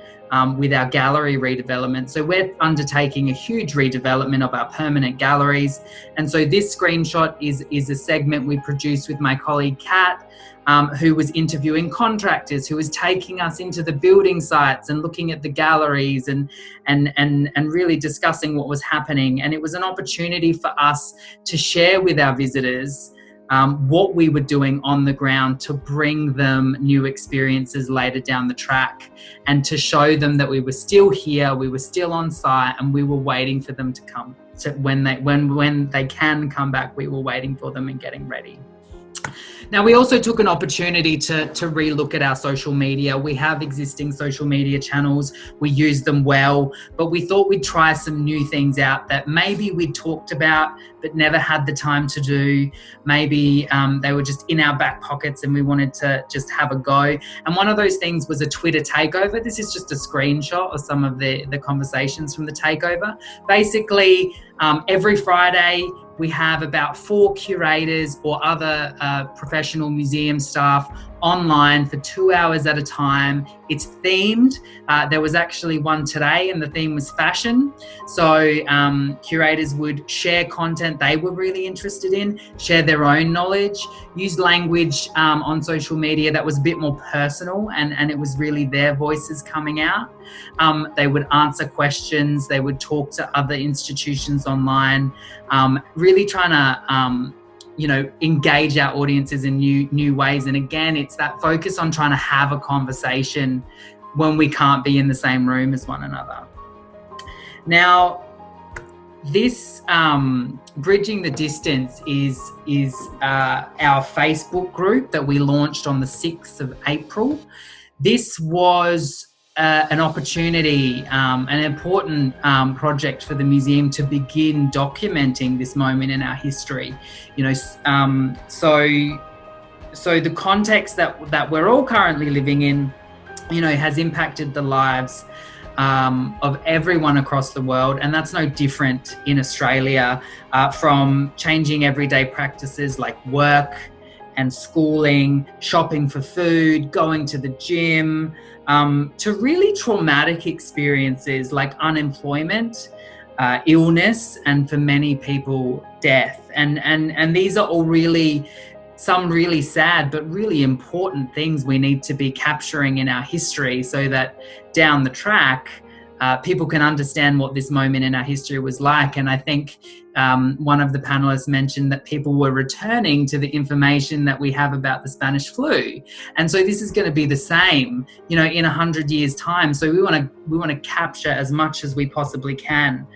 with our gallery redevelopment. So we're undertaking a huge redevelopment of our permanent galleries. And so this screenshot is a segment we produced with my colleague Kat, who was interviewing contractors, who was taking us into the building sites and looking at the galleries and really discussing what was happening. And it was an opportunity for us to share with our visitors what we were doing on the ground to bring them new experiences later down the track, and to show them that we were still here, we were still on site, and we were waiting for them to come. So when they can come back, we were waiting for them and getting ready. Now, we also took an opportunity to re-look at our social media. We have existing social media channels. We use them well, but we thought we'd try some new things out that maybe we talked about but never had the time to do. Maybe they were just in our back pockets and we wanted to just have a go. And one of those things was a Twitter takeover. This is just a screenshot of some of the conversations from the takeover. Basically, every Friday, we have about 4 curators or other professional museum staff online for 2 hours at a time. It's themed. There was actually one today and the theme was fashion. So curators would share content they were really interested in, share their own knowledge, use language on social media that was a bit more personal, and it was really their voices coming out. They would answer questions, they would talk to other institutions online, really trying to engage our audiences in new ways. And again, it's that focus on trying to have a conversation when we can't be in the same room as one another. Now, this Bridging the Distance is our Facebook group that we launched on the 6th of April. This was an opportunity, an important project for the museum to begin documenting this moment in our history. So the context that we're all currently living in, has impacted the lives of everyone across the world, and that's no different in Australia, from changing everyday practices like work and schooling, shopping for food, going to the gym, to really traumatic experiences like unemployment, illness, and for many people, death. And these are all really, some really sad but really important things we need to be capturing in our history, so that down the track, people can understand what this moment in our history was like. And I think one of the panelists mentioned that people were returning to the information that we have about the Spanish flu. And so this is going to be the same, in 100 years' time. So we want to capture as much as we possibly can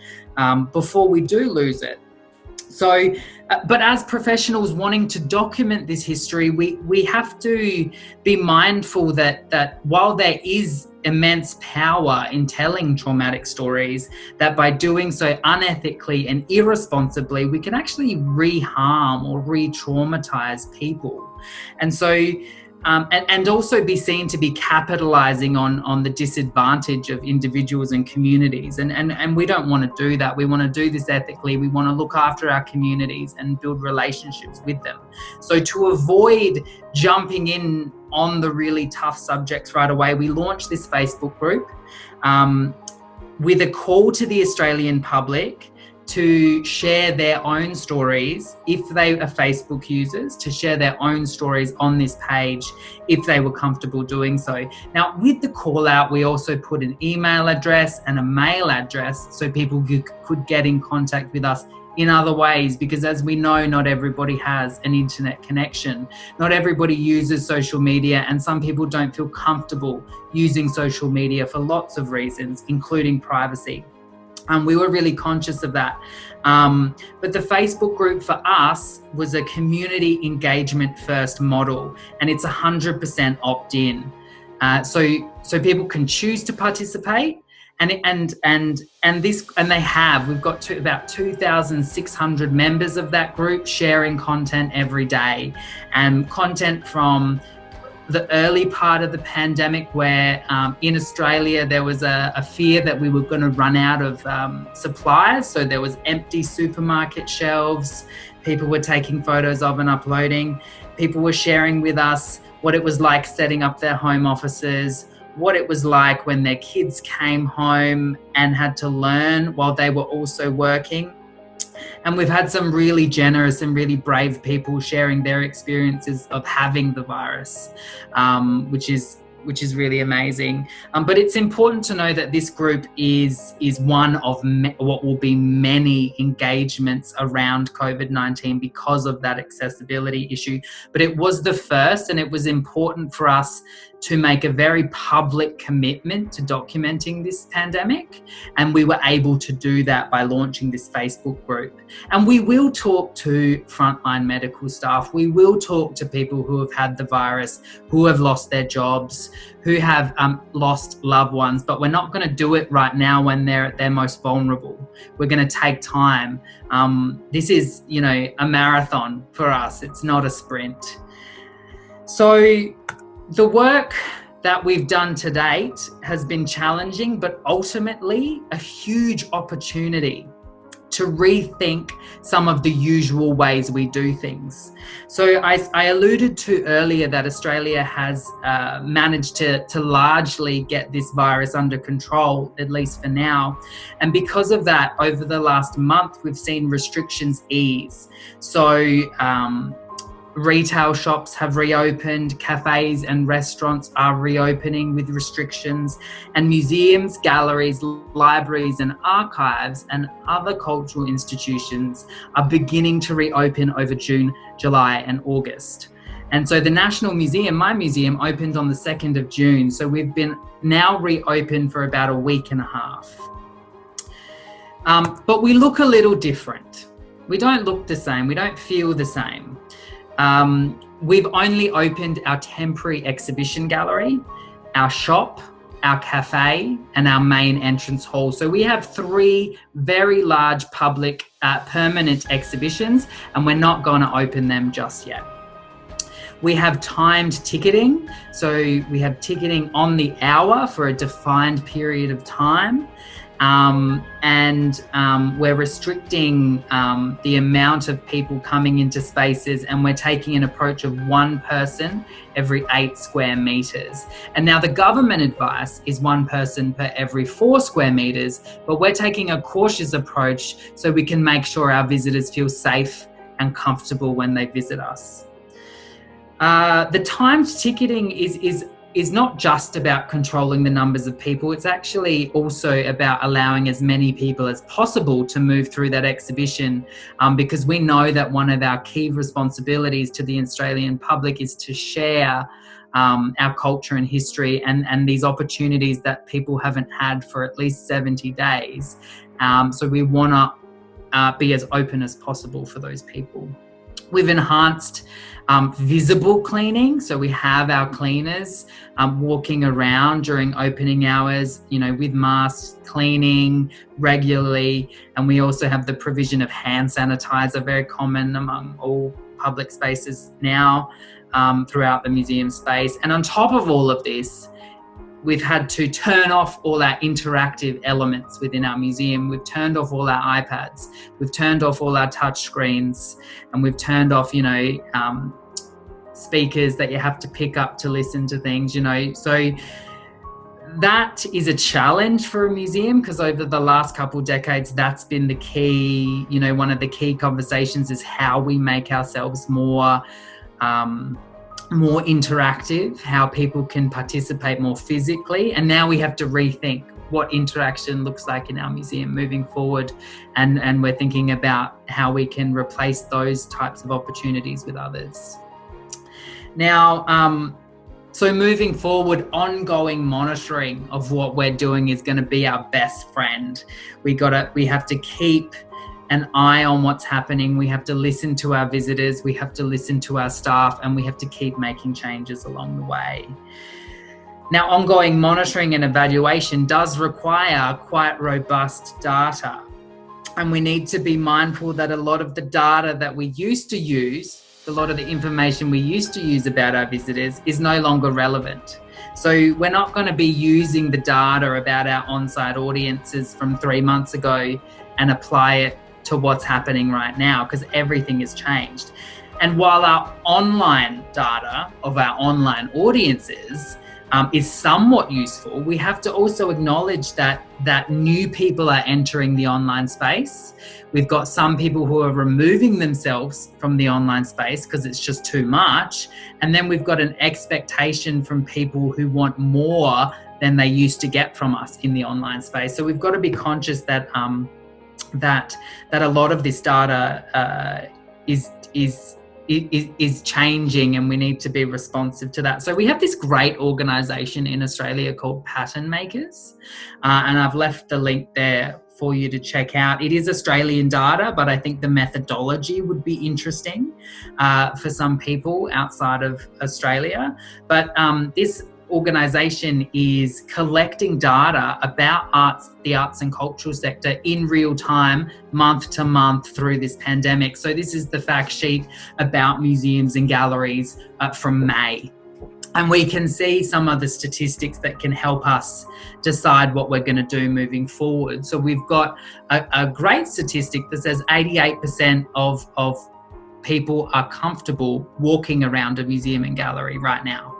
before we do lose it. So, but as professionals wanting to document this history, we have to be mindful that while there is immense power in telling traumatic stories, that by doing so unethically and irresponsibly, we can actually re-harm or re-traumatize people. And so and also be seen to be capitalizing on the disadvantage of individuals and communities. And we don't want to do that. We want to do this ethically. We want to look after our communities and build relationships with them. So to avoid jumping in on the really tough subjects right away, we launched this Facebook group with a call to the Australian public to share their own stories, if they are Facebook users, to share their own stories on this page if they were comfortable doing so. Now, with the call out, we also put an email address and a mail address so people could get in contact with us in other ways, because as we know, not everybody has an internet connection. Not everybody uses social media, and some people don't feel comfortable using social media for lots of reasons, including privacy. We were really conscious of that. But the Facebook group for us was a community engagement first model, and it's 100% opt-in. So people can choose to participate, and they have. We've got about 2,600 members of that group sharing content every day, and content from the early part of the pandemic, where in Australia there was a fear that we were going to run out of supplies. So there was empty supermarket shelves. People were taking photos of and uploading. People were sharing with us what it was like setting up their home offices, what it was like when their kids came home and had to learn while they were also working. And we've had some really generous and really brave people sharing their experiences of having the virus, which is really amazing. But it's important to know that this group is one of what will be many engagements around COVID-19 because of that accessibility issue. But it was the first, and it was important for us to make a very public commitment to documenting this pandemic. And we were able to do that by launching this Facebook group. And we will talk to frontline medical staff. We will talk to people who have had the virus, who have lost their jobs, who have lost loved ones, but we're not going to do it right now when they're at their most vulnerable. We're going to take time. This is, a marathon for us. It's not a sprint. So the work that we've done to date has been challenging, but ultimately a huge opportunity to rethink some of the usual ways we do things. So I alluded to earlier that Australia has managed to largely get this virus under control, at least for now. And because of that, over the last month, we've seen restrictions ease. So retail shops have reopened, cafes and restaurants are reopening with restrictions, and museums, galleries, libraries and archives and other cultural institutions are beginning to reopen over June, July and August. And so the National Museum, my museum, opened on the 2nd of June. So we've been now reopened for about a week and a half. But we look a little different. We don't look the same. We don't feel the same. We've only opened our temporary exhibition gallery, our shop, our cafe, and our main entrance hall. So we have 3 very large public permanent exhibitions, and we're not going to open them just yet. We have timed ticketing. So we have ticketing on the hour for a defined period of time. And we're restricting the amount of people coming into spaces, and we're taking an approach of 1 person every 8 square metres. And now the government advice is 1 person per every 4 square metres, but we're taking a cautious approach so we can make sure our visitors feel safe and comfortable when they visit us. The timed ticketing is not just about controlling the numbers of people. It's actually also about allowing as many people as possible to move through that exhibition, because we know that one of our key responsibilities to the Australian public is to share our culture and history and these opportunities that people haven't had for at least 70 days. So we want to be as open as possible for those people. We've enhanced visible cleaning. So we have our cleaners walking around during opening hours, with masks, cleaning regularly. And we also have the provision of hand sanitizer, very common among all public spaces now. throughout the museum space. And on top of all of this, we've had to turn off all our interactive elements within our museum. We've turned off all our iPads. We've turned off all our touch screens, and we've turned off, speakers that you have to pick up to listen to things, So that is a challenge for a museum, because over the last couple of decades, that's been the key, one of the key conversations is how we make ourselves more interactive, how people can participate more physically. And now we have to rethink what interaction looks like in our museum moving forward. And we're thinking about how we can replace those types of opportunities with others. Now, so moving forward, ongoing monitoring of what we're doing is going to be our best friend. We have to keep an eye on what's happening. We have to listen to our visitors, we have to listen to our staff, and we have to keep making changes along the way. Now, ongoing monitoring and evaluation does require quite robust data. And we need to be mindful that a lot of the data that we used to use, a lot of the information we used to use about our visitors is no longer relevant. So we're not going to be using the data about our on-site audiences from 3 months ago and apply it to what's happening right now, because everything has changed. And while our online data of our online audiences is somewhat useful, we have to also acknowledge that new people are entering the online space. We've got some people who are removing themselves from the online space because it's just too much. And then we've got an expectation from people who want more than they used to get from us in the online space. So we've got to be conscious that that a lot of this data is changing, and we need to be responsive to that. So we have this great organisation in Australia called Pattern Makers, and I've left the link there for you to check out. It is Australian data, but I think the methodology would be interesting for some people outside of Australia. But this organisation is collecting data about the arts and cultural sector in real time, month to month through this pandemic. So this is the fact sheet about museums and galleries from May. And we can see some of the statistics that can help us decide what we're going to do moving forward. So we've got a great statistic that says 88% of people are comfortable walking around a museum and gallery right now.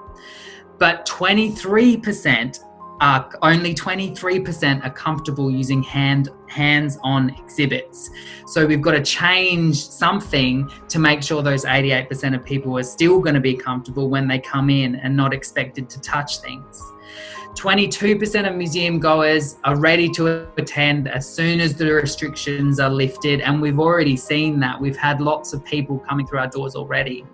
But only 23% are comfortable using hands-on exhibits. So we've got to change something to make sure those 88% of people are still going to be comfortable when they come in and not expected to touch things. 22% of museum goers are ready to attend as soon as the restrictions are lifted, and we've already seen that. We've had lots of people coming through our doors already.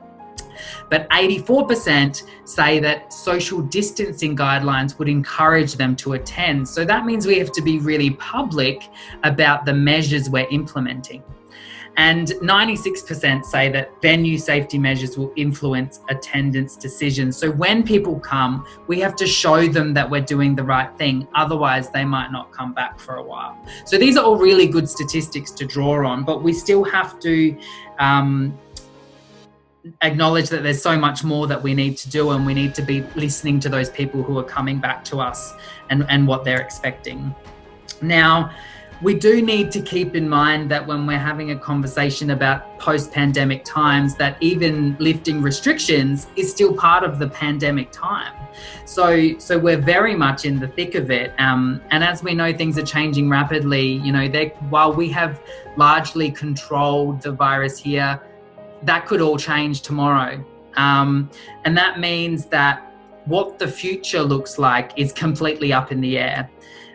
But 84% say that social distancing guidelines would encourage them to attend. So that means we have to be really public about the measures we're implementing. And 96% say that venue safety measures will influence attendance decisions. So when people come, we have to show them that we're doing the right thing. Otherwise, they might not come back for a while. So these are all really good statistics to draw on, but we still have to acknowledge that there's so much more that we need to do, and we need to be listening to those people who are coming back to us and what they're expecting. Now, we do need to keep in mind that when we're having a conversation about post-pandemic times, that even lifting restrictions is still part of the pandemic time. So we're very much in the thick of it. And as we know, things are changing rapidly. While we have largely controlled the virus here, that could all change tomorrow. And that means that what the future looks like is completely up in the air.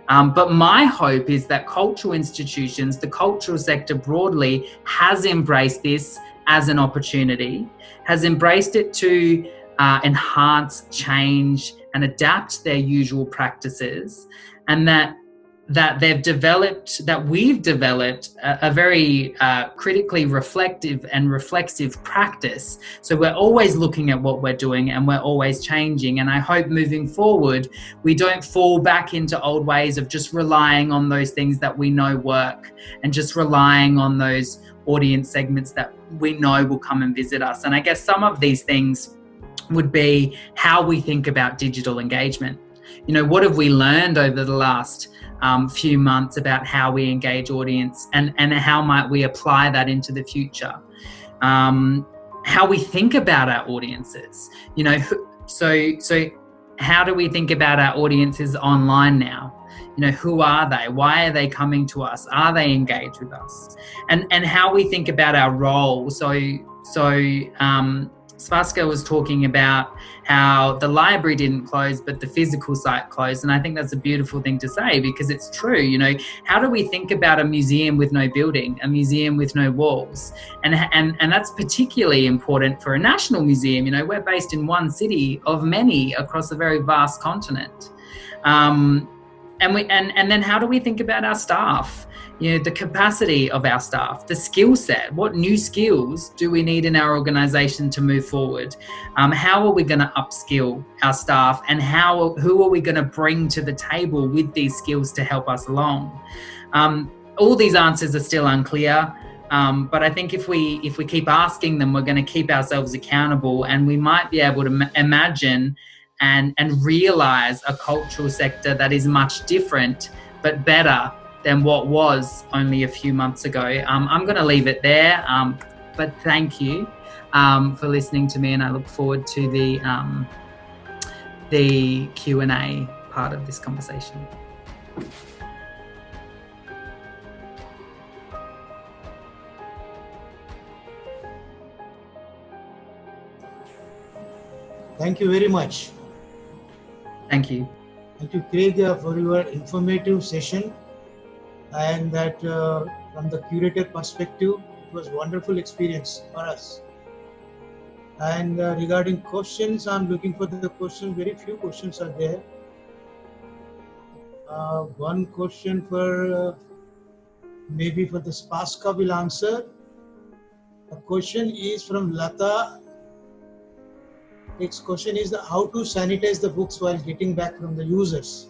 But my hope is that cultural institutions, the cultural sector broadly, has embraced this as an opportunity, has embraced it to enhance, change, and adapt their usual practices, and that we've developed a very critically reflective and reflexive practice. So we're always looking at what we're doing, and we're always changing. And I hope moving forward, we don't fall back into old ways of just relying on those things that we know work, and just relying on those audience segments that we know will come and visit us. And I guess some of these things would be how we think about digital engagement. You know, what have we learned over the last few months about how we engage audience, and how might we apply that into the future? How we think about our audiences, you know, so how do we think about our audiences online now? You know, who are they? Why are they coming to us? Are they engaged with us? And how we think about our role. So Spaska was talking about how the library didn't close, but the physical site closed. And I think that's a beautiful thing to say, because it's true. You know, how do we think about a museum with no building, a museum with no walls? And that's particularly important for a national museum. You know, we're based in one city of many across a very vast continent. And then how do we think about our staff? You know, the capacity of our staff, the skill set, what new skills do we need in our organisation to move forward? How are we going to upskill our staff, and who are we going to bring to the table with these skills to help us along? All these answers are still unclear, but I think if we keep asking them, we're going to keep ourselves accountable, and we might be able to imagine and realise a cultural sector that is much different but better than what was only a few months ago. I'm going to leave it there, but thank you for listening to me, and I look forward to the Q&A part of this conversation. Thank you very much. Thank you. Thank you, Craig, for your informative session. And that from the curator perspective, it was a wonderful experience for us. And regarding questions, I'm looking for the question. Very few questions are there. One question for maybe for the Spaska will answer. The question is from Lata. Its question is how to sanitize the books while getting back from the users.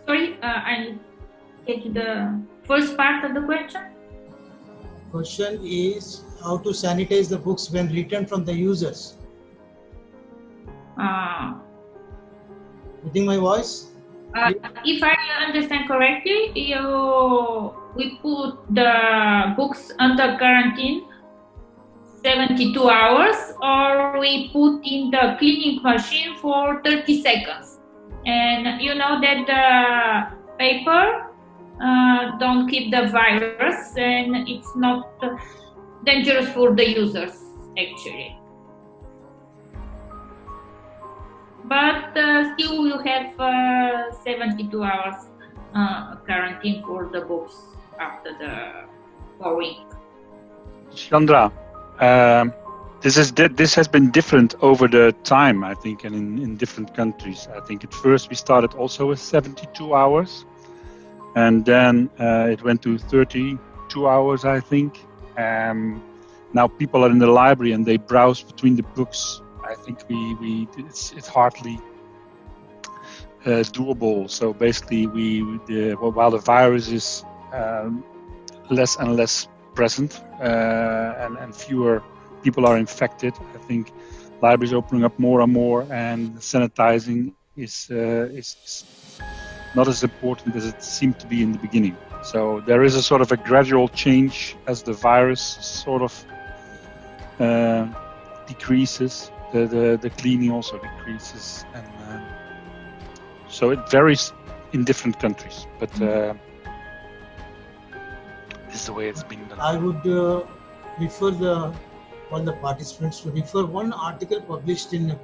Sorry, I'll get the first part of the question. Question is how to sanitize the books when returned from the users. Getting my voice? If I understand correctly, we put the books under quarantine 72 hours, or we put in the cleaning machine for 30 seconds. And you know that the paper don't keep the virus, and it's not dangerous for the users actually. But still you have 72 hours quarantine for the books after the 4 weeks. Chandra, this has been different over the time, I think, and in different countries. I think at first we started also with 72 hours, and then it went to 32 hours, I think. Now people are in the library and they browse between the books. I think it's hardly doable. So basically, while the virus is less and less present, and fewer people are infected, I think libraries are opening up more and more, and sanitizing is not as important as it seemed to be in the beginning. So there is a sort of a gradual change as the virus sort of decreases. The cleaning also decreases, and so it varies in different countries. But this is the way it's been done. I would refer all the participants to refer one article published in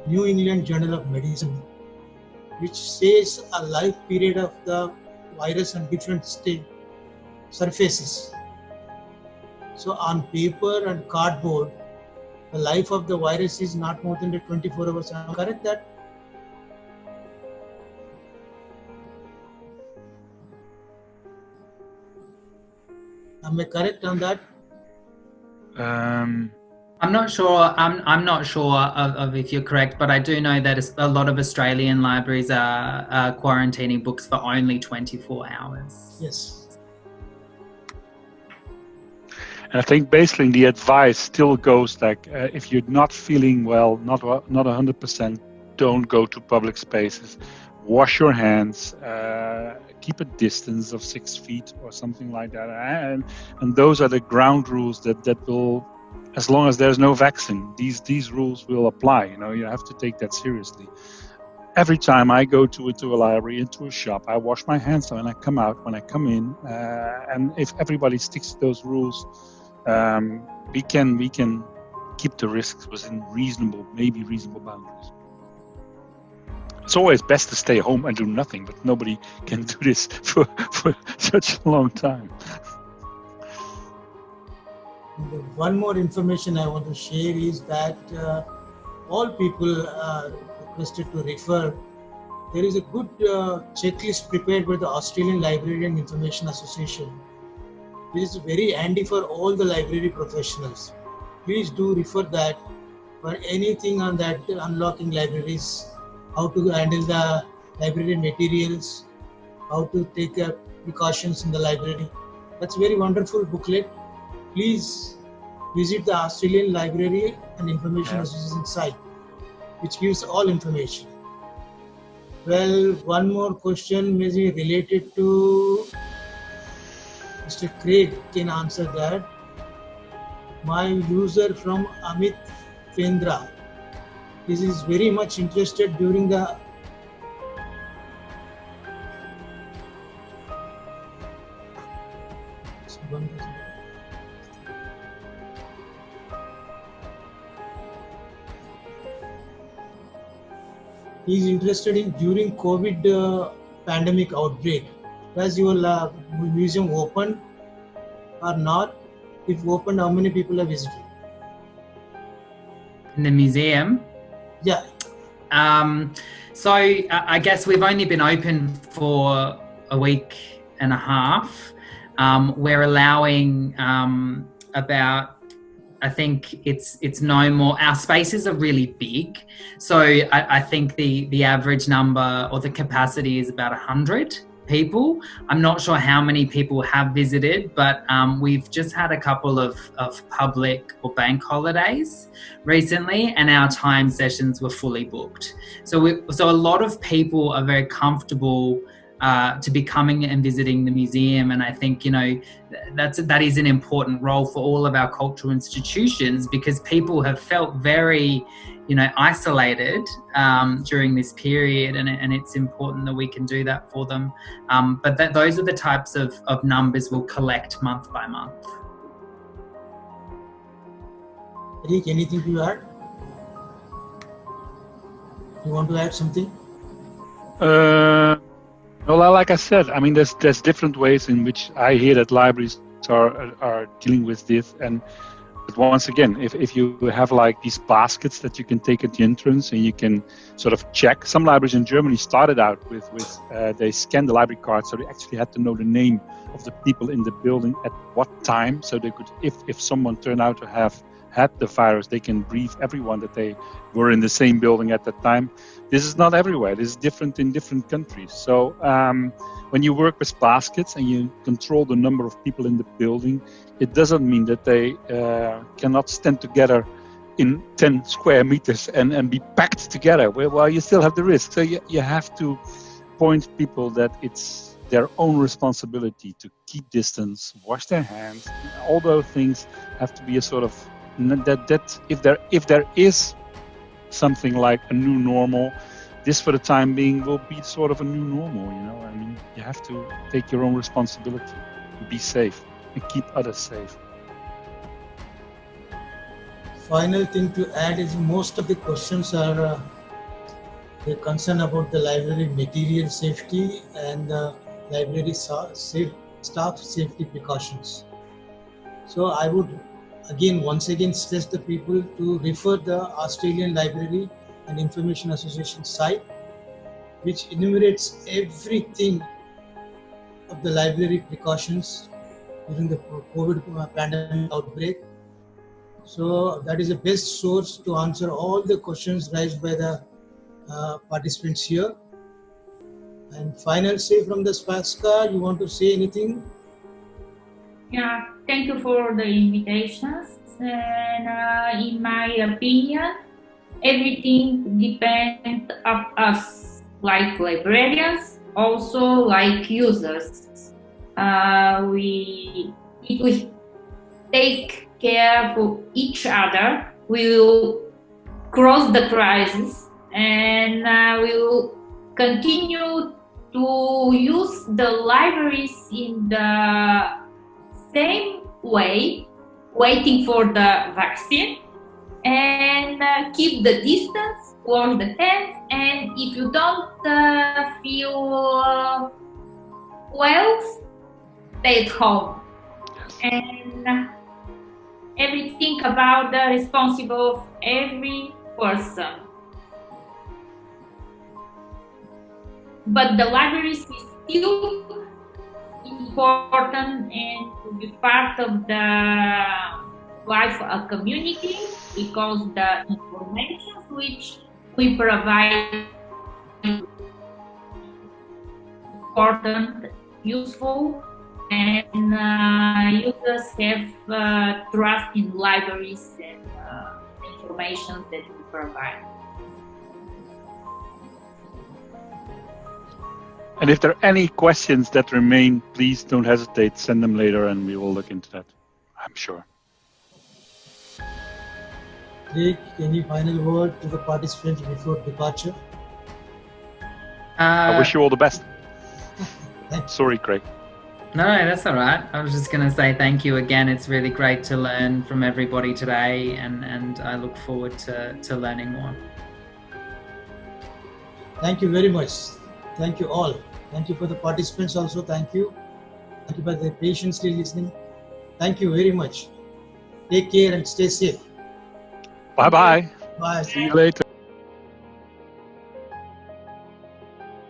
New England Journal of Medicine, which says a life period of the virus on different surfaces. So on paper and cardboard, the life of the virus is not more than 24 hours. Am I correct that? Am I correct on that? I'm not sure. I'm not sure of if you're correct, but I do know that a lot of Australian libraries are quarantining books for only 24 hours. Yes. And I think basically the advice still goes like, if you're not feeling well, not 100%, don't go to public spaces. Wash your hands, keep a distance of 6 feet or something like that. And those are the ground rules that will, as long as there's no vaccine, these rules will apply. You know, you have to take that seriously. Every time I go to a library, into a shop, I wash my hands when I come out, when I come in. And if everybody sticks to those rules, we can keep the risks within reasonable boundaries. It's always best to stay home and do nothing, but nobody can do this for such a long time. One more information I want to share is that all people are requested to refer. There is a good checklist prepared by the Australian Library and Information Association, which is very handy for all the library professionals. Please do refer that for anything on that, unlocking libraries, how to handle the library materials, how to take precautions in the library. That's a very wonderful booklet. Please visit the Australian Library and Information Association site, which gives all information. Well, one more question may be related to Mr. Craig can answer that. My user from Amit Fendra. This is very much interested during the He is interested in during COVID pandemic outbreak. Was your museum open or not? If opened, how many people have visited? In the museum? Yeah. So I guess we've only been open for a week and a half. We're allowing about, I think it's no more, our spaces are really big. So I think the average number or the capacity is about 100 people. I'm not sure how many people have visited, but we've just had a couple of public or bank holidays recently, and our time sessions were fully booked. So a lot of people are very comfortable to be coming and visiting the museum, and I think that is an important role for all of our cultural institutions, because people have felt very isolated during this period, and it's important that we can do that for them. But those are the types of numbers we'll collect month by month. Erik, anything to add? You want to add something? Well, like I said, I mean, there's different ways in which I hear that libraries are dealing with this. But once again, if you have like these baskets that you can take at the entrance and you can sort of check. Some libraries in Germany started out with they scanned the library card, so they actually had to know the name of the people in the building at what time, so they could, if someone turned out to have had the virus, they can brief everyone that they were in the same building at that time. This is not everywhere. This is different in different countries. So when you work with baskets and you control the number of people in the building, it doesn't mean that they cannot stand together in 10 square meters and be packed together. Well, you still have the risk. So you have to point people that it's their own responsibility to keep distance, wash their hands. All those things have to be a sort of that if there is something like a new normal, this for the time being will be sort of a new normal. I mean, you have to take your own responsibility, be safe, and keep others safe. Final thing to add is most of the questions are the concern about the library material safety and library staff safety precautions. So I would once again stress the people to refer the Australian Library and Information Association site, which enumerates everything of the library precautions during the COVID pandemic outbreak. So that is the best source to answer all the questions raised by the participants here. And final say from the Spaska, you want to say anything? Yeah, thank you for the invitations. And in my opinion, everything depends on us, like librarians, also like users. If we take care of each other, we will cross the crisis, and we will continue to use the libraries in the same way, waiting for the vaccine, and keep the distance, wash the hands, and if you don't feel well, stay at home. And everything about the responsible of every person. But the libraries is still important and to be part of the life of a community, because the information which we provide is important, useful, and users have trust in libraries and information that we provide. And if there are any questions that remain, please don't hesitate, send them later and we will look into that, I'm sure. Craig, any final word to the participants before departure? I wish you all the best. Thanks. Sorry, Craig. No, that's all right. I was just going to say thank you again. It's really great to learn from everybody today, and I look forward to learning more. Thank you very much. Thank you all. Thank you for the participants also. Thank you. Thank you for the patiently listening. Thank you very much. Take care and stay safe. Bye-bye. Bye. See you later.